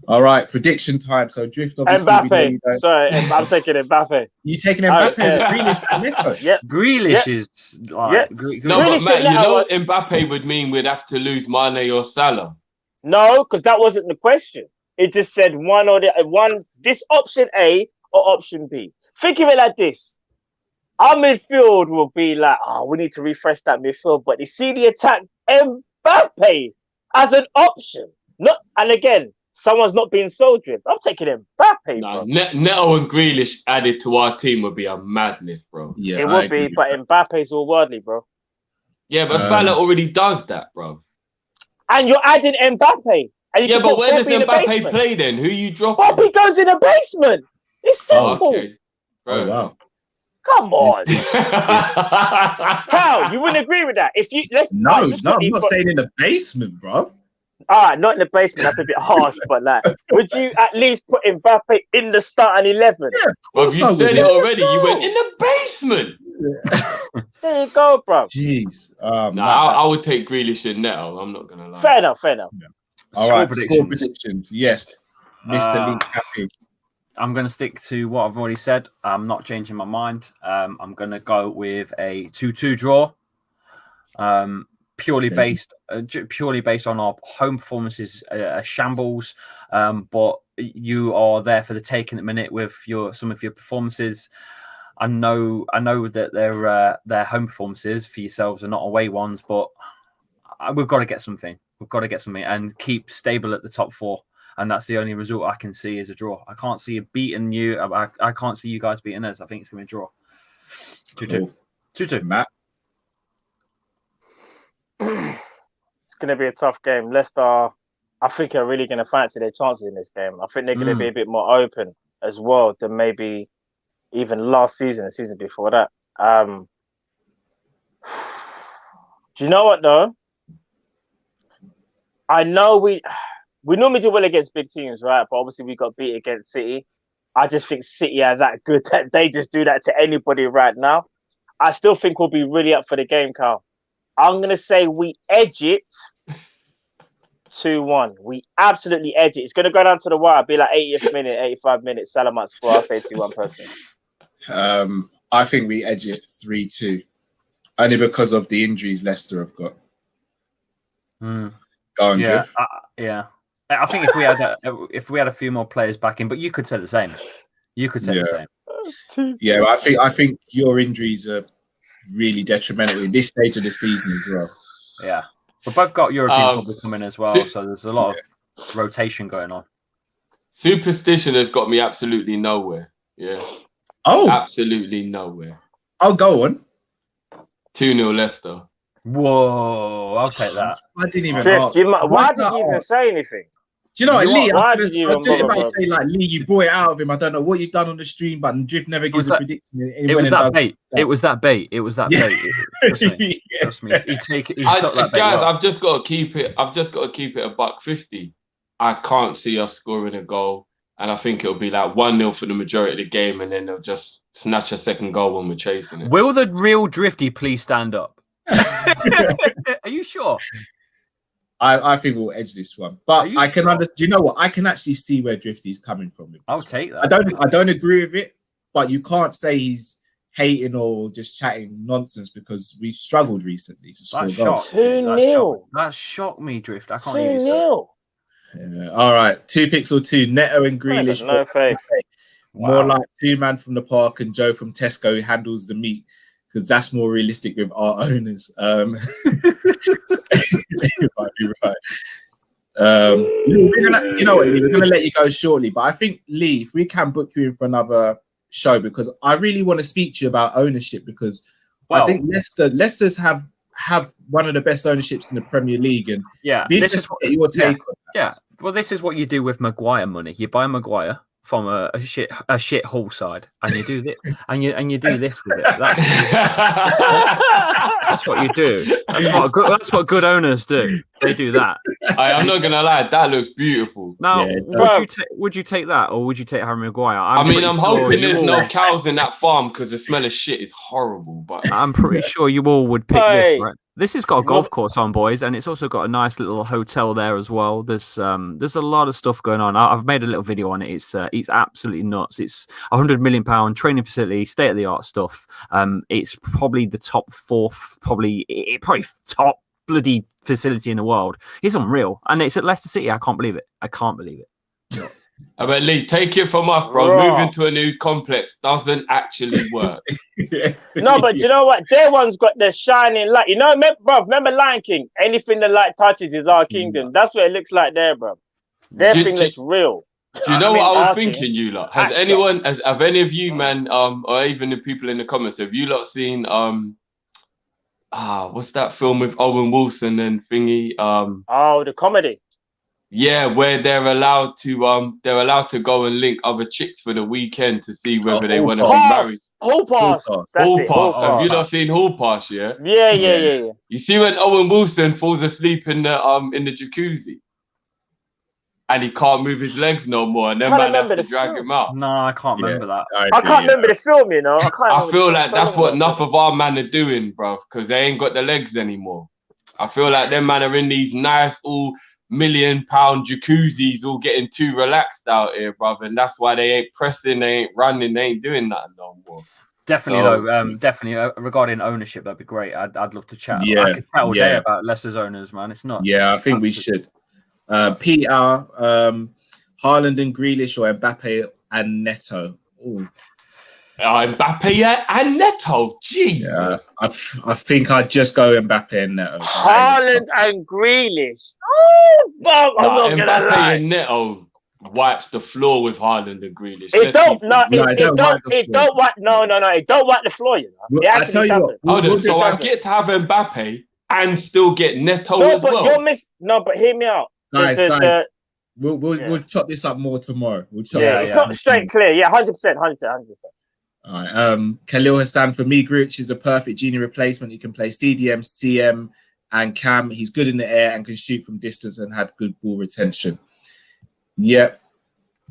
All right, prediction time. So Drift, obviously, Mbappe. Sorry, I'm taking Mbappe. You taking Oh, Mbappe? yeah. Grealish and Neto? Yep. Grealish is like No, but Grealish Matt, and you know Neto Mbappe would mean we'd have to lose Mane or Salah. No, because that wasn't the question. It just said this option A or option B. Think of it like this. Our midfield will be like, we need to refresh that midfield. But you see the attack Mbappe as an option. And again, someone's not being sold Drift. I'm taking Mbappe, bro. Neto and Grealish added to our team would be a madness, bro. Yeah, It would be, but Mbappe's all worldly, bro. Yeah, but Salah already does that, bro. And you're adding Mbappe. And you Yeah, can but put where does Bobby in the Mbappe basement. play then? Who you dropping? Bobby goes in the basement. It's simple. Okay. Oh, wow. Come on. Cal, you wouldn't agree with that? No, I'm not saying in the basement, bro. All right, not in the basement. That's a bit harsh, but like, would you at least put Mbappe in the starting 11? Yeah, of Well, course you I would. said it already. You went in the basement. There you go, bro. Jeez. I would take Grealish and Neto. I'm not gonna lie. Fair enough. All right, score predictions. Yes, Mr. Leach happy. I'm going to stick to what I've already said. I'm not changing my mind. I'm going to go with a 2-2 draw. Purely based on our home performances, shambles. But you are there for the taking at the minute with some of your performances. I know that they're home performances for yourselves and not away ones, but we've got to get something. We've got to get something and keep stable at the top four. And that's the only result I can see is a draw. I can't see it beating you. I can't see you guys beating us. I think it's going to be a draw. 2-2. 2-2. Matt? It's going to be a tough game. Leicester, I think, are really going to fancy their chances in this game. I think they're going to be a bit more open as well than maybe even last season, the season before that. Do you know what, though? I know we normally do well against big teams, right? But obviously we got beat against City. I just think City are that good that they just do that to anybody right now. I still think we'll be really up for the game, Carl. I'm going to say we edge it 2-1. We absolutely edge it. It's going to go down to the wire. It'll be like 80th minute, 85 minutes. Salah might score. I'll say 2-1 personally. I think we edge it 3-2. Only because of the injuries Leicester have got. Go on, yeah, yeah. I think if we had a few more players back in, but you could say the same. You could say the same. Yeah, I think your injuries are really detrimental in this stage of the season as well. Yeah, we've both got European football coming as well, so there's a lot of rotation going on. Superstition has got me absolutely nowhere. Yeah. Oh, absolutely nowhere. I'll go on. 2-0 Leicester. Whoa, I'll take that. I didn't even ask. Why did you even say anything? Do you know what, Lee? I was just about to bro? say, like, Lee, you brought it out of him. I don't know what you've done on the stream, but Drift never gives a prediction. It was that bait. It was that bait. It was that bait. Trust me. He's took that bait. Guys, well. I've just got to keep it. I've just got to keep it $1.50. I can't see us scoring a goal, and I think it'll be like 1-0 for the majority of the game, and then they'll just snatch a second goal when we're chasing it. Will the real Drifty please stand up? Are you sure? I think we'll edge this one, but I can understand. Do you know what? I can actually see where Drifty's coming from. I'll take that. I don't agree with it, but you can't say he's hating or just chatting nonsense because we struggled recently to score goals. 2-0. That shocked me, Drift. I can't even say. Yeah. All right. 2 pixel 2. Neto and Grealish. No faith. More like 2 man from the park and Joe from Tesco who handles the meat, because that's more realistic with our owners. You might be right. You know what, Lee, we're gonna let you go shortly, but I think, Lee, if we can book you in for another show, because I really want to speak to you about ownership, because I think Leicester's have one of the best ownerships in the Premier League, and this is what your take on that. Yeah, well, this is what you do with Maguire money. You buy Maguire from a shit hall side, and you do this, and you do this with it. That's what you do. That's what good owners do. They do that. I'm not gonna lie, that looks beautiful. Now, would you take that, or would you take Harry Maguire? I'm hoping there's no cows in that farm, because the smell of shit is horrible. But I'm pretty sure you all would pick this, right? This has got a golf course on, boys, and it's also got a nice little hotel there as well. There's a lot of stuff going on. I've made a little video on it. It's absolutely nuts. It's £100 million training facility, state of the art stuff. It's probably the top fourth, probably top bloody facility in the world. It's unreal, and it's at Leicester City. I can't believe it. I bet, Lee, take it from us, bro. Moving to a new complex doesn't actually work. No, but you know what? Their one's got the shining light. You know, remember Lion King? Anything the light touches is our kingdom. That's what it looks like there, bro. Their thing looks real. Do you know what I was thinking, you lot? Have any of you, man, or even the people in the comments, have you lot seen what's that film with Owen Wilson and thingy? The comedy. Yeah, where they're allowed to go and link other chicks for the weekend to see whether they want to be married. Hall pass. Hall pass. Have you not seen Hall Pass? Yeah. Yeah. You see when Owen Wilson falls asleep in the jacuzzi, and he can't move his legs no more, and then man have to drag him out. No, I can't remember that. I can't remember the film. You know, I feel like that's what enough of our man are doing, bro, because they ain't got the legs anymore. I feel like them man are in these nice all £1 million jacuzzis, all getting too relaxed out here, brother, and that's why they ain't pressing, they ain't running, they ain't doing that no more. Definitely regarding ownership, that'd be great. I'd love to chat. I could chat all day about Leicester's owners, man. It's not. Yeah, I think we should. PR, Haaland and Grealish, or Mbappe and Neto. Ooh. Mbappe and Neto, Jesus. Yeah, I think I'd just go Mbappe and Neto. Haaland and Grealish. I'm not gonna lie. Mbappe and Neto wipes the floor with Haaland and Grealish. It don't wipe the floor, you know. Well, I tell you what. So I get to have Mbappe and still get Neto as well. But hear me out. Guys, we'll chop this up more tomorrow. It's not straight clear. Yeah, 100%. All right. Khalil Hassan, for me, Gruitch is a perfect Genie replacement. He can play CDM, CM, and Cam. He's good in the air and can shoot from distance and had good ball retention. Yep,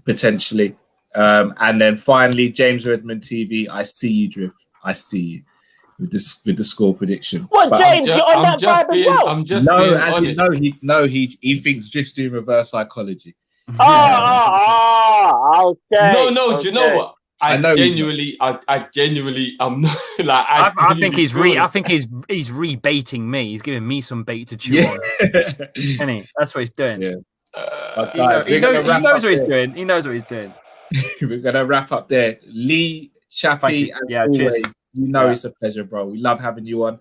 potentially. And then finally, James Redmond TV. I see you, Drift. I see you with the score prediction. What, but James? You're on that vibe as well. I'm just being honest. He thinks Drift's doing reverse psychology. Okay. No. Do you know what? I genuinely, I'm not like. I think he's rebaiting me. He's giving me some bait to chew on. That's what he's doing. Yeah. He knows what he's doing. He knows what he's doing. We're gonna wrap up there. Lee, Chappie, and cheers. It's a pleasure, bro. We love having you on.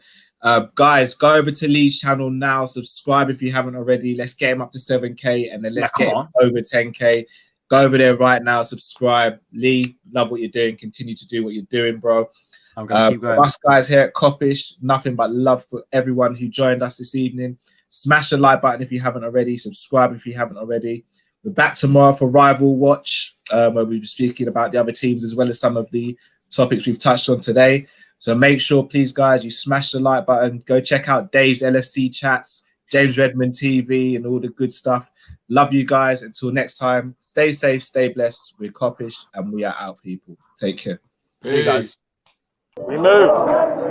Guys, go over to Lee's channel now. Subscribe if you haven't already. Let's get him up to 7K, and then let's get him over 10K. Go over there right now, subscribe. Lee, love what you're doing. Continue to do what you're doing, bro. I'm going to keep going. Us guys here at Kop-Ish, nothing but love for everyone who joined us this evening. Smash the like button if you haven't already. Subscribe if you haven't already. We're back tomorrow for Rival Watch, where we'll be speaking about the other teams as well as some of the topics we've touched on today. So make sure, please, guys, you smash the like button. Go check out Dave's LFC chats, James Redmond TV, and all the good stuff. Love you guys. Until next time, stay safe, stay blessed. We're Kop-Ish, and we are out, people. Take care. See you guys. We move.